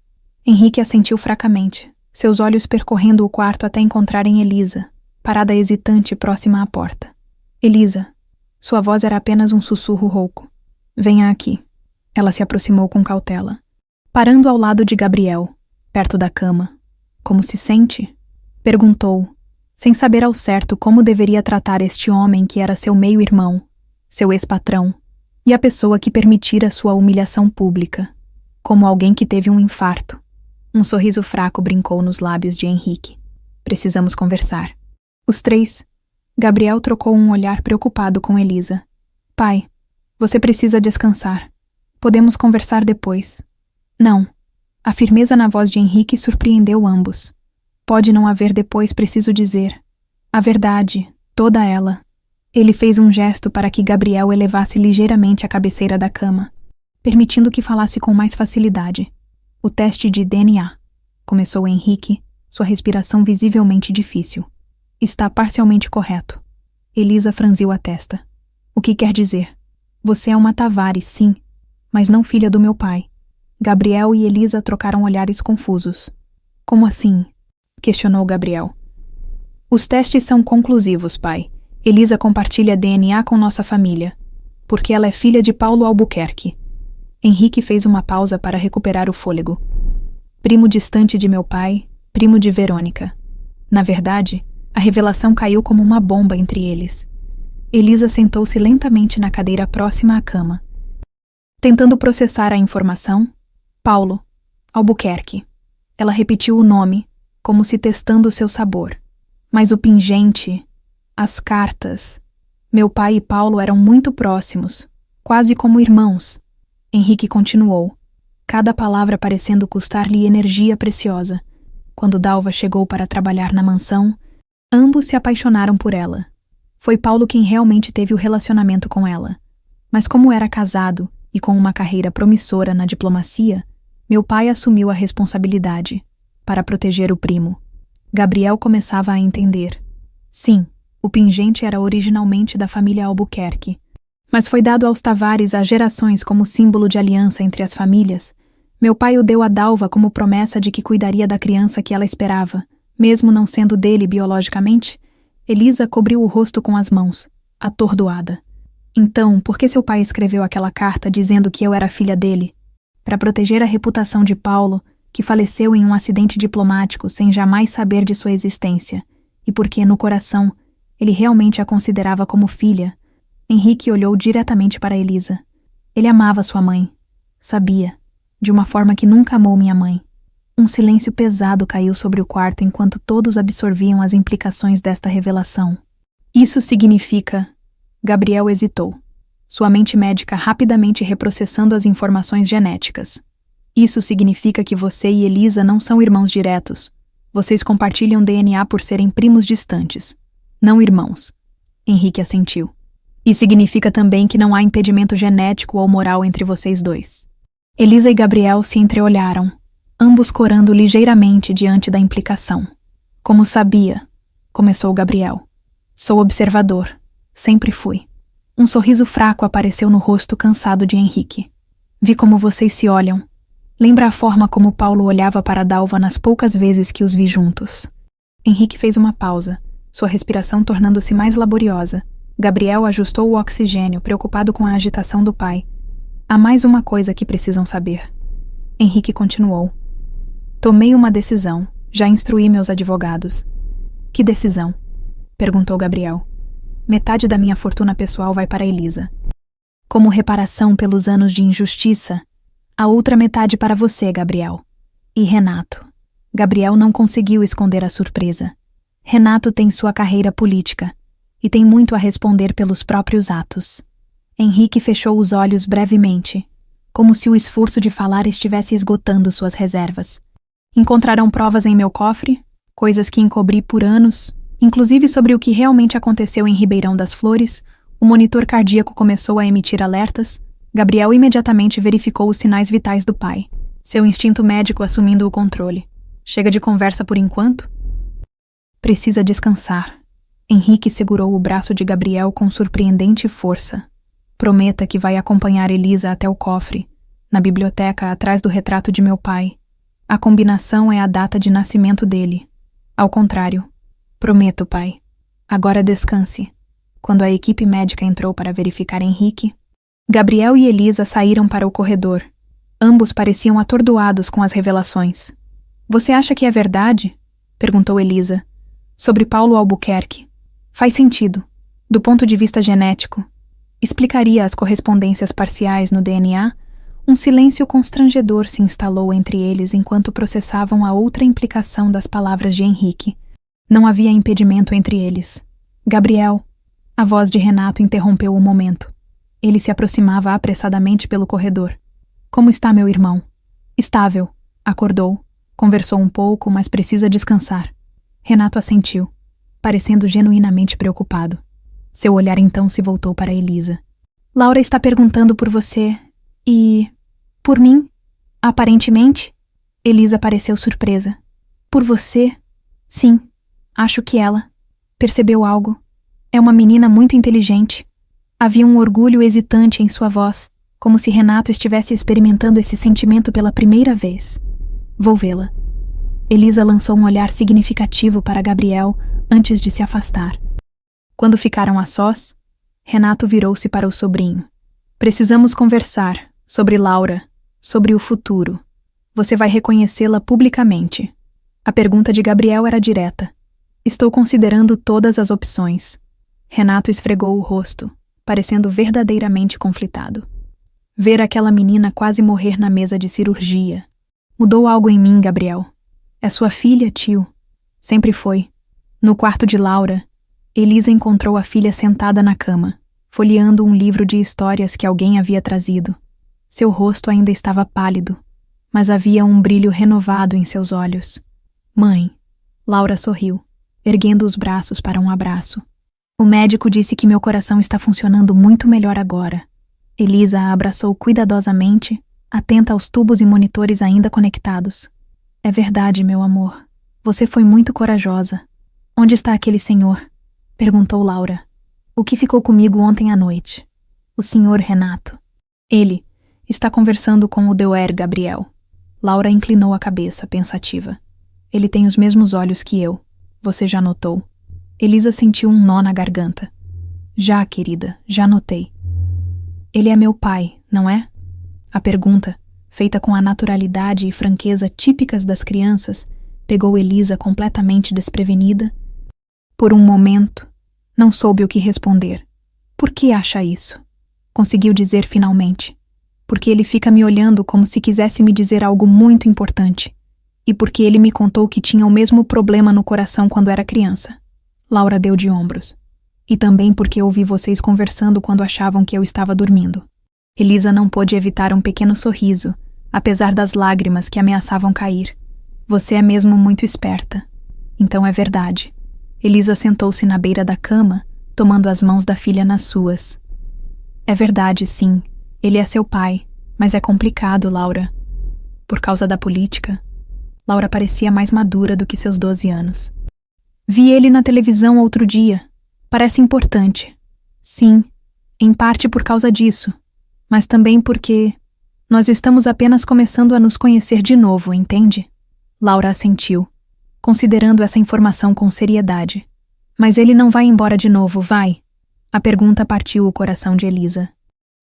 Henrique assentiu fracamente, seus olhos percorrendo o quarto até encontrarem Elisa, parada hesitante próxima à porta. Elisa. Sua voz era apenas um sussurro rouco. Venha aqui. Ela se aproximou com cautela, parando ao lado de Gabriel, perto da cama. Como se sente? Perguntou, sem saber ao certo como deveria tratar este homem que era seu meio-irmão, seu ex-patrão, e a pessoa que permitira sua humilhação pública, como alguém que teve um infarto. Um sorriso fraco brincou nos lábios de Henrique. Precisamos conversar. Os 3. Gabriel trocou um olhar preocupado com Elisa. Pai, você precisa descansar. Podemos conversar depois. Não. A firmeza na voz de Henrique surpreendeu ambos. Pode não haver depois, preciso dizer. A verdade, toda ela. Ele fez um gesto para que Gabriel elevasse ligeiramente a cabeceira da cama, permitindo que falasse com mais facilidade. O teste de DNA. Começou Henrique, sua respiração visivelmente difícil. Está parcialmente correto. Elisa franziu a testa. O que quer dizer? Você é uma Tavares, sim, mas não filha do meu pai. Gabriel e Elisa trocaram olhares confusos. Como assim? Questionou Gabriel. Os testes são conclusivos, pai. Elisa compartilha DNA com nossa família, porque ela é filha de Paulo Albuquerque. Henrique fez uma pausa para recuperar o fôlego. Primo distante de meu pai, primo de Verônica. Na verdade, a revelação caiu como uma bomba entre eles. Elisa sentou-se lentamente na cadeira próxima à cama. Tentando processar a informação, Paulo, Albuquerque. Ela repetiu o nome, como se testando seu sabor. Mas o pingente, as cartas... Meu pai e Paulo eram muito próximos, quase como irmãos. Henrique continuou, cada palavra parecendo custar-lhe energia preciosa. Quando Dalva chegou para trabalhar na mansão, ambos se apaixonaram por ela. Foi Paulo quem realmente teve o relacionamento com ela. Mas como era casado e com uma carreira promissora na diplomacia, meu pai assumiu a responsabilidade, para proteger o primo. Gabriel começava a entender. Sim, o pingente era originalmente da família Albuquerque, mas foi dado aos Tavares há gerações como símbolo de aliança entre as famílias. Meu pai o deu a Dalva como promessa de que cuidaria da criança que ela esperava, mesmo não sendo dele biologicamente. Elisa cobriu o rosto com as mãos, atordoada. Então, por que seu pai escreveu aquela carta dizendo que eu era filha dele? Para proteger a reputação de Paulo, que faleceu em um acidente diplomático sem jamais saber de sua existência, e porque, no coração, ele realmente a considerava como filha. Henrique olhou diretamente para Elisa. Ele amava sua mãe. Sabia, de uma forma que nunca amou minha mãe. Um silêncio pesado caiu sobre o quarto enquanto todos absorviam as implicações desta revelação. Isso significa... Gabriel hesitou, sua mente médica rapidamente reprocessando as informações genéticas. Isso significa que você e Elisa não são irmãos diretos. Vocês compartilham DNA por serem primos distantes, não irmãos. Henrique assentiu. E significa também que não há impedimento genético ou moral entre vocês dois. Elisa e Gabriel se entreolharam, ambos corando ligeiramente diante da implicação. Como sabia, começou Gabriel. Sou observador. Sempre fui. Um sorriso fraco apareceu no rosto cansado de Henrique. Vi como vocês se olham. Lembra a forma como Paulo olhava para Dalva nas poucas vezes que os vi juntos. Henrique fez uma pausa, sua respiração tornando-se mais laboriosa. Gabriel ajustou o oxigênio, preocupado com a agitação do pai. Há mais uma coisa que precisam saber. Henrique continuou. Tomei uma decisão. Já instruí meus advogados. Que decisão? Perguntou Gabriel. Metade da minha fortuna pessoal vai para Elisa. Como reparação pelos anos de injustiça, a outra metade para você, Gabriel. E Renato. Gabriel não conseguiu esconder a surpresa. Renato tem sua carreira política e tem muito a responder pelos próprios atos. Henrique fechou os olhos brevemente, como se o esforço de falar estivesse esgotando suas reservas. Encontrarão provas em meu cofre, coisas que encobri por anos, inclusive sobre o que realmente aconteceu em Ribeirão das Flores. O monitor cardíaco começou a emitir alertas. Gabriel imediatamente verificou os sinais vitais do pai, seu instinto médico assumindo o controle. Chega de conversa por enquanto? Precisa descansar. Henrique segurou o braço de Gabriel com surpreendente força. Prometa que vai acompanhar Elisa até o cofre, na biblioteca atrás do retrato de meu pai. A combinação é a data de nascimento dele. Ao contrário. Prometo, pai. Agora descanse. Quando a equipe médica entrou para verificar Henrique, Gabriel e Elisa saíram para o corredor. Ambos pareciam atordoados com as revelações. Você acha que é verdade? Perguntou Elisa. Sobre Paulo Albuquerque. Faz sentido, do ponto de vista genético. Explicaria as correspondências parciais no DNA. Um silêncio constrangedor se instalou entre eles enquanto processavam a outra implicação das palavras de Henrique. Não havia impedimento entre eles. Gabriel. A voz de Renato interrompeu o momento. Ele se aproximava apressadamente pelo corredor. Como está meu irmão? Estável. Acordou. Conversou um pouco, mas precisa descansar. Renato assentiu, parecendo genuinamente preocupado. Seu olhar então se voltou para Elisa. Laura está perguntando por você e... por mim? Aparentemente? Elisa pareceu surpresa. Por você? Sim, acho que ela. Percebeu algo. É uma menina muito inteligente. Havia um orgulho hesitante em sua voz, como se Renato estivesse experimentando esse sentimento pela primeira vez. Vou vê-la. Elisa lançou um olhar significativo para Gabriel antes de se afastar. Quando ficaram a sós, Renato virou-se para o sobrinho. Precisamos conversar sobre Laura, sobre o futuro. Você vai reconhecê-la publicamente. A pergunta de Gabriel era direta. Estou considerando todas as opções. Renato esfregou o rosto, parecendo verdadeiramente conflitado. Ver aquela menina quase morrer na mesa de cirurgia. Mudou algo em mim, Gabriel. É sua filha, tio. Sempre foi. No quarto de Laura, Elisa encontrou a filha sentada na cama, folheando um livro de histórias que alguém havia trazido. Seu rosto ainda estava pálido, mas havia um brilho renovado em seus olhos. Mãe. Laura sorriu, erguendo os braços para um abraço. O médico disse que meu coração está funcionando muito melhor agora. Elisa a abraçou cuidadosamente, atenta aos tubos e monitores ainda conectados. É verdade, meu amor. Você foi muito corajosa. Onde está aquele senhor? Perguntou Laura. O que ficou comigo ontem à noite? O senhor Renato. Ele está conversando com o Deuer Gabriel. Laura inclinou a cabeça, pensativa. Ele tem os mesmos olhos que eu. Você já notou? Elisa sentiu um nó na garganta. Já, querida, já notei. Ele é meu pai, não é? A pergunta, feita com a naturalidade e franqueza típicas das crianças, pegou Elisa completamente desprevenida. Por um momento, não soube o que responder. Por que acha isso? Conseguiu dizer finalmente. Porque ele fica me olhando como se quisesse me dizer algo muito importante. E porque ele me contou que tinha o mesmo problema no coração quando era criança. Laura deu de ombros. E também porque ouvi vocês conversando quando achavam que eu estava dormindo. Elisa não pôde evitar um pequeno sorriso, apesar das lágrimas que ameaçavam cair. Você é mesmo muito esperta. Então é verdade. Elisa sentou-se na beira da cama, tomando as mãos da filha nas suas. É verdade, sim. Ele é seu pai, mas é complicado, Laura. Por causa da política. Laura parecia mais madura do que seus 12 anos. Vi ele na televisão outro dia. Parece importante. Sim, em parte por causa disso, mas também porque nós estamos apenas começando a nos conhecer de novo, entende? Laura assentiu, considerando essa informação com seriedade. Mas ele não vai embora de novo, vai? A pergunta partiu o coração de Elisa.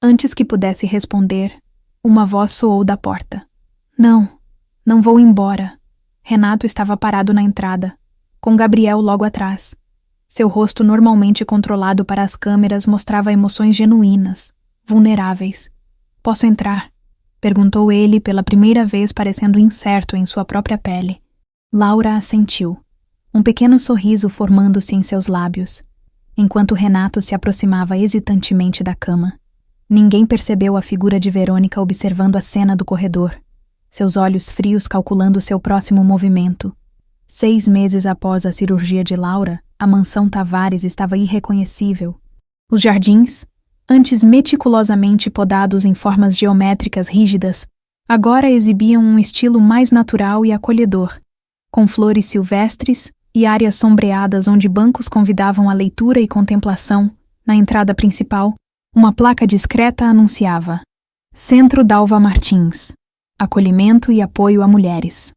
Antes que pudesse responder, uma voz soou da porta. Não, não vou embora. Renato estava parado na entrada, com Gabriel logo atrás. Seu rosto normalmente controlado para as câmeras mostrava emoções genuínas, vulneráveis. Posso entrar? Perguntou ele pela primeira vez parecendo incerto em sua própria pele. Laura assentiu, um pequeno sorriso formando-se em seus lábios, enquanto Renato se aproximava hesitantemente da cama. Ninguém percebeu a figura de Verônica observando a cena do corredor, seus olhos frios calculando seu próximo movimento. 6 meses após a cirurgia de Laura, a mansão Tavares estava irreconhecível. Os jardins, antes meticulosamente podados em formas geométricas rígidas, agora exibiam um estilo mais natural e acolhedor, com flores silvestres e áreas sombreadas onde bancos convidavam a leitura e contemplação. Na entrada principal, uma placa discreta anunciava: Centro Dalva Martins, acolhimento e apoio a mulheres.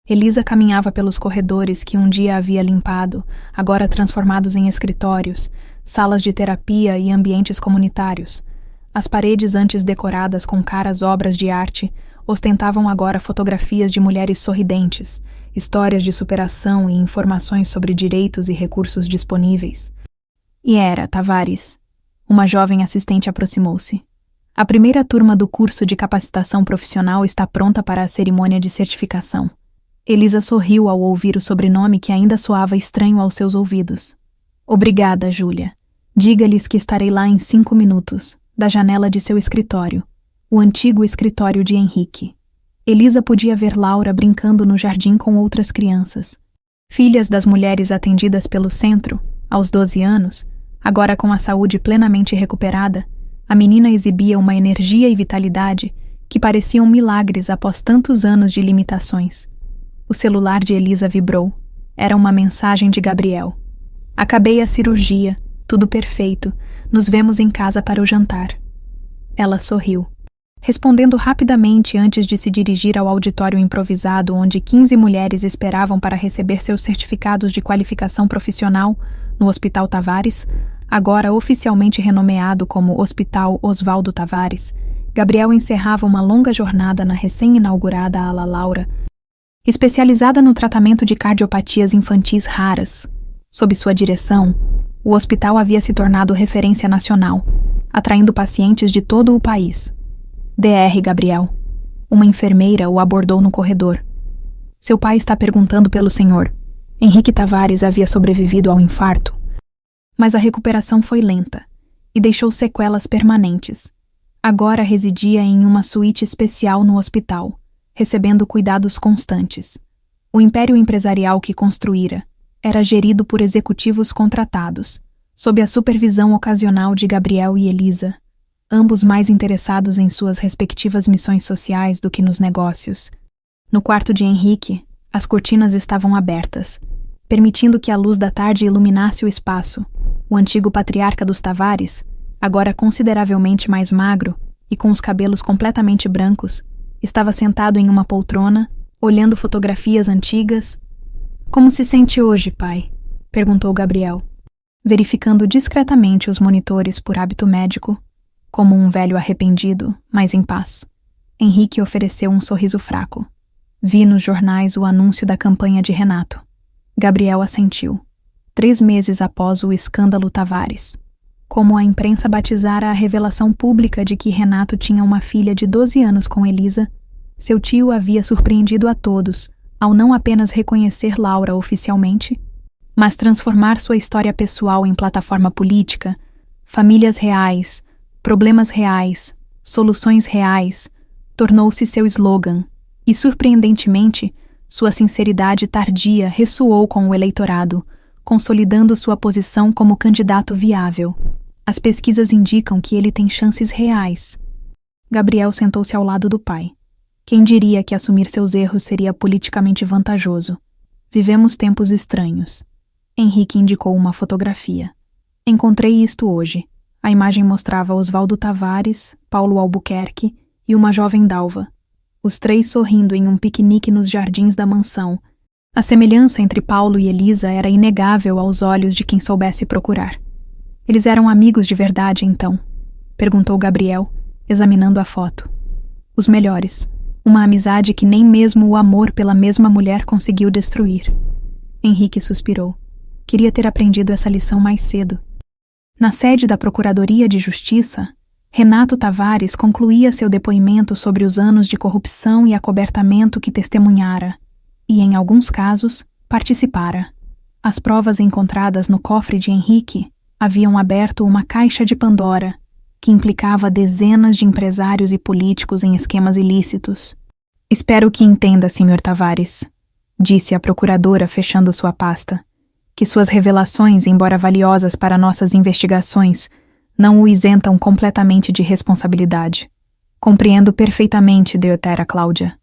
Elisa caminhava pelos corredores que um dia havia limpado, agora transformados em escritórios, salas de terapia e ambientes comunitários. As paredes antes decoradas com caras obras de arte ostentavam agora fotografias de mulheres sorridentes, histórias de superação e informações sobre direitos e recursos disponíveis. E era Tavares. Uma jovem assistente aproximou-se. A primeira turma do curso de capacitação profissional está pronta para a cerimônia de certificação. Elisa sorriu ao ouvir o sobrenome que ainda soava estranho aos seus ouvidos. Obrigada, Júlia. Diga-lhes que estarei lá em 5 minutos, da janela de seu escritório, o antigo escritório de Henrique. Elisa podia ver Laura brincando no jardim com outras crianças. Filhas das mulheres atendidas pelo centro, aos 12 anos, agora com a saúde plenamente recuperada, a menina exibia uma energia e vitalidade que pareciam milagres após tantos anos de limitações. O celular de Elisa vibrou. Era uma mensagem de Gabriel. Acabei a cirurgia, tudo perfeito, nos vemos em casa para o jantar. Ela sorriu, respondendo rapidamente antes de se dirigir ao auditório improvisado onde 15 mulheres esperavam para receber seus certificados de qualificação profissional no Hospital Tavares, agora oficialmente renomeado como Hospital Oswaldo Tavares. Gabriel encerrava uma longa jornada na recém-inaugurada Ala Laura, especializada no tratamento de cardiopatias infantis raras. Sob sua direção, o hospital havia se tornado referência nacional, atraindo pacientes de todo o país. Dr. Gabriel. Uma enfermeira o abordou no corredor. Seu pai está perguntando pelo senhor. Henrique Tavares havia sobrevivido ao infarto, mas a recuperação foi lenta e deixou sequelas permanentes. Agora residia em uma suíte especial no hospital, recebendo cuidados constantes. O império empresarial que construíra era gerido por executivos contratados, sob a supervisão ocasional de Gabriel e Elisa, ambos mais interessados em suas respectivas missões sociais do que nos negócios. No quarto de Henrique, as cortinas estavam abertas, permitindo que a luz da tarde iluminasse o espaço. O antigo patriarca dos Tavares, agora consideravelmente mais magro e com os cabelos completamente brancos, estava sentado em uma poltrona, olhando fotografias antigas. Como se sente hoje, pai? Perguntou Gabriel, verificando discretamente os monitores por hábito médico, como um velho arrependido, mas em paz. Henrique ofereceu um sorriso fraco. Vi nos jornais o anúncio da campanha de Renato. Gabriel assentiu. 3 meses após o escândalo Tavares. Como a imprensa batizara a revelação pública de que Renato tinha uma filha de 12 anos com Elisa, seu tio havia surpreendido a todos ao não apenas reconhecer Laura oficialmente, mas transformar sua história pessoal em plataforma política, famílias reais, problemas reais, soluções reais, tornou-se seu slogan, e surpreendentemente, sua sinceridade tardia ressoou com o eleitorado, consolidando sua posição como candidato viável. As pesquisas indicam que ele tem chances reais. Gabriel sentou-se ao lado do pai. Quem diria que assumir seus erros seria politicamente vantajoso? Vivemos tempos estranhos. Henrique indicou uma fotografia. Encontrei isto hoje. A imagem mostrava Oswaldo Tavares, Paulo Albuquerque e uma jovem Dalva. Os 3 sorrindo em um piquenique nos jardins da mansão, A semelhança entre Paulo e Elisa era inegável aos olhos de quem soubesse procurar. Eles eram amigos de verdade, então? Perguntou Gabriel, examinando a foto. Os melhores. Uma amizade que nem mesmo o amor pela mesma mulher conseguiu destruir. Henrique suspirou. Queria ter aprendido essa lição mais cedo. Na sede da Procuradoria de Justiça, Renato Tavares concluía seu depoimento sobre os anos de corrupção e acobertamento que testemunhara, e, em alguns casos, participara. As provas encontradas no cofre de Henrique haviam aberto uma caixa de Pandora, que implicava dezenas de empresários e políticos em esquemas ilícitos. Espero que entenda, Sr. Tavares, disse a procuradora fechando sua pasta, que suas revelações, embora valiosas para nossas investigações, não o isentam completamente de responsabilidade. Compreendo perfeitamente, Deotera Cláudia.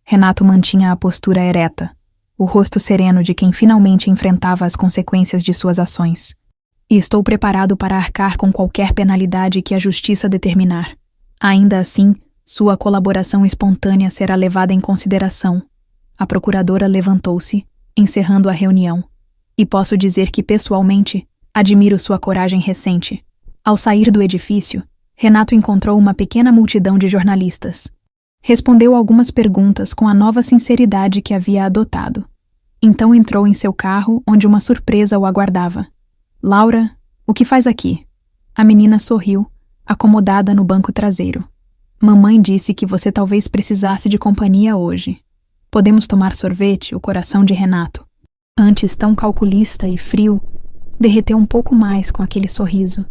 Renato mantinha a postura ereta, o rosto sereno de quem finalmente enfrentava as consequências de suas ações. E estou preparado para arcar com qualquer penalidade que a justiça determinar. Ainda assim, sua colaboração espontânea será levada em consideração. A procuradora levantou-se, encerrando a reunião. E posso dizer que, pessoalmente, admiro sua coragem recente. Ao sair do edifício, Renato encontrou uma pequena multidão de jornalistas. Respondeu algumas perguntas com a nova sinceridade que havia adotado. Então entrou em seu carro, onde uma surpresa o aguardava. Laura, o que faz aqui? A menina sorriu, acomodada no banco traseiro. Mamãe disse que você talvez precisasse de companhia hoje. Podemos tomar sorvete? O coração de Renato, antes tão calculista e frio, derreteu um pouco mais com aquele sorriso.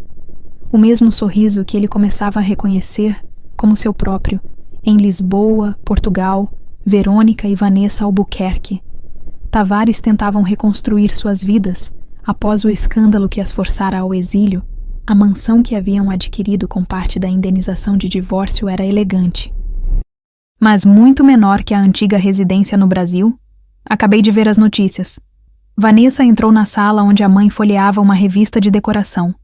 O mesmo sorriso que ele começava a reconhecer como seu próprio, em Lisboa, Portugal, Verônica e Vanessa Albuquerque. Tavares tentavam reconstruir suas vidas após o escândalo que as forçara ao exílio. A mansão que haviam adquirido com parte da indenização de divórcio era elegante, mas muito menor que a antiga residência no Brasil. Acabei de ver as notícias. Vanessa entrou na sala onde a mãe folheava uma revista de decoração.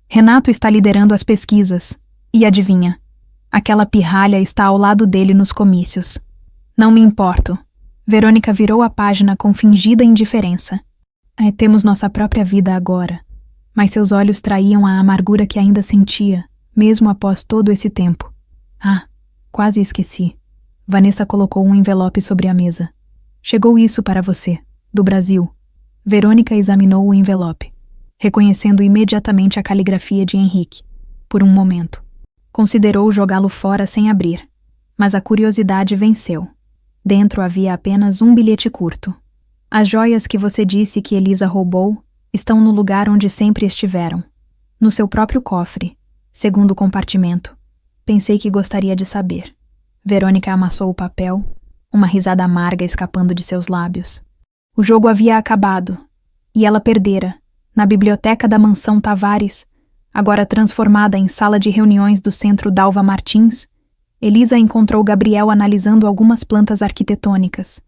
Renato está liderando as pesquisas. E adivinha? Aquela pirralha está ao lado dele nos comícios. Não me importo. Verônica virou a página com fingida indiferença. Temos nossa própria vida agora. Mas seus olhos traíam a amargura que ainda sentia, mesmo após todo esse tempo. Ah, quase esqueci. Vanessa colocou um envelope sobre a mesa. Chegou isso para você, do Brasil. Verônica examinou o envelope, reconhecendo imediatamente a caligrafia de Henrique. Por um momento, considerou jogá-lo fora sem abrir, mas a curiosidade venceu. Dentro havia apenas um bilhete curto. As joias que você disse que Elisa roubou estão no lugar onde sempre estiveram, no seu próprio cofre, segundo compartimento. Pensei que gostaria de saber. Verônica amassou o papel, uma risada amarga escapando de seus lábios. O jogo havia acabado, e ela perdera, na biblioteca da mansão Tavares, agora transformada em sala de reuniões do Centro Dalva Martins. Elisa encontrou Gabriel analisando algumas plantas arquitetônicas.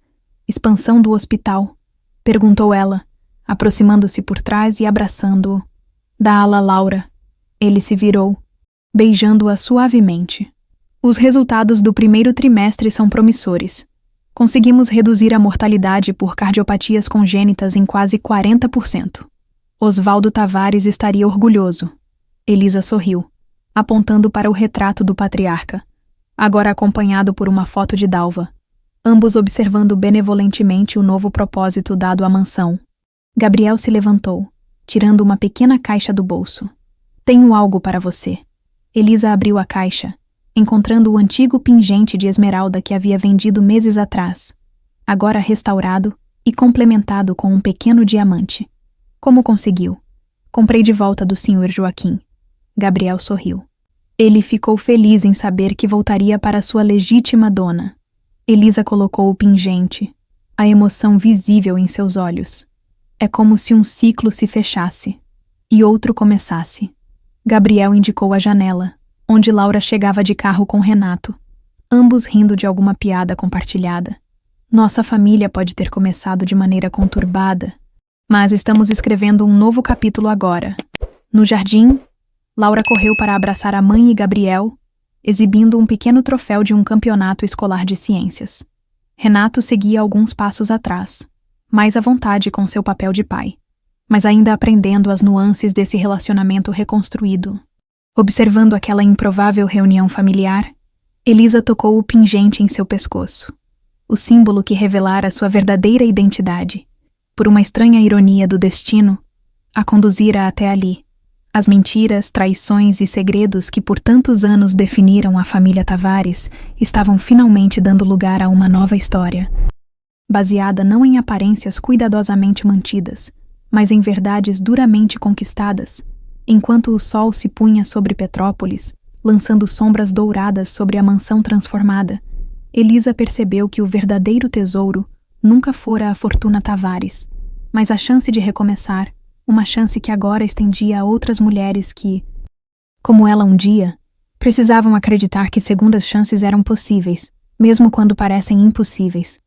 Expansão do hospital, perguntou ela, aproximando-se por trás e abraçando-o. Da ala Laura. Ele se virou, beijando-a suavemente. Os resultados do primeiro trimestre são promissores. Conseguimos reduzir a mortalidade por cardiopatias congênitas em quase 40%. Osvaldo Tavares estaria orgulhoso. Elisa sorriu, apontando para o retrato do patriarca, agora acompanhado por uma foto de Dalva, ambos observando benevolentemente o novo propósito dado à mansão. Gabriel se levantou, tirando uma pequena caixa do bolso. Tenho algo para você. Elisa abriu a caixa, encontrando o antigo pingente de esmeralda que havia vendido meses atrás, agora restaurado e complementado com um pequeno diamante. Como conseguiu? Comprei de volta do Sr. Joaquim. Gabriel sorriu. Ele ficou feliz em saber que voltaria para sua legítima dona. Elisa colocou o pingente, a emoção visível em seus olhos. É como se um ciclo se fechasse e outro começasse. Gabriel indicou a janela, onde Laura chegava de carro com Renato, ambos rindo de alguma piada compartilhada. Nossa família pode ter começado de maneira conturbada, mas estamos escrevendo um novo capítulo agora. No jardim, Laura correu para abraçar a mãe e Gabriel, exibindo um pequeno troféu de um campeonato escolar de ciências. Renato seguia alguns passos atrás, mais à vontade com seu papel de pai, mas ainda aprendendo as nuances desse relacionamento reconstruído. Observando aquela improvável reunião familiar, Elisa tocou o pingente em seu pescoço, o símbolo que revelara sua verdadeira identidade. Por uma estranha ironia do destino, a conduzira até ali. As mentiras, traições e segredos que por tantos anos definiram a família Tavares estavam finalmente dando lugar a uma nova história, baseada não em aparências cuidadosamente mantidas, mas em verdades duramente conquistadas. Enquanto o sol se punha sobre Petrópolis, lançando sombras douradas sobre a mansão transformada, Elisa percebeu que o verdadeiro tesouro nunca fora a fortuna Tavares, mas a chance de recomeçar, uma chance que agora estendia a outras mulheres que, como ela um dia, precisavam acreditar que segundas chances eram possíveis, mesmo quando parecem impossíveis.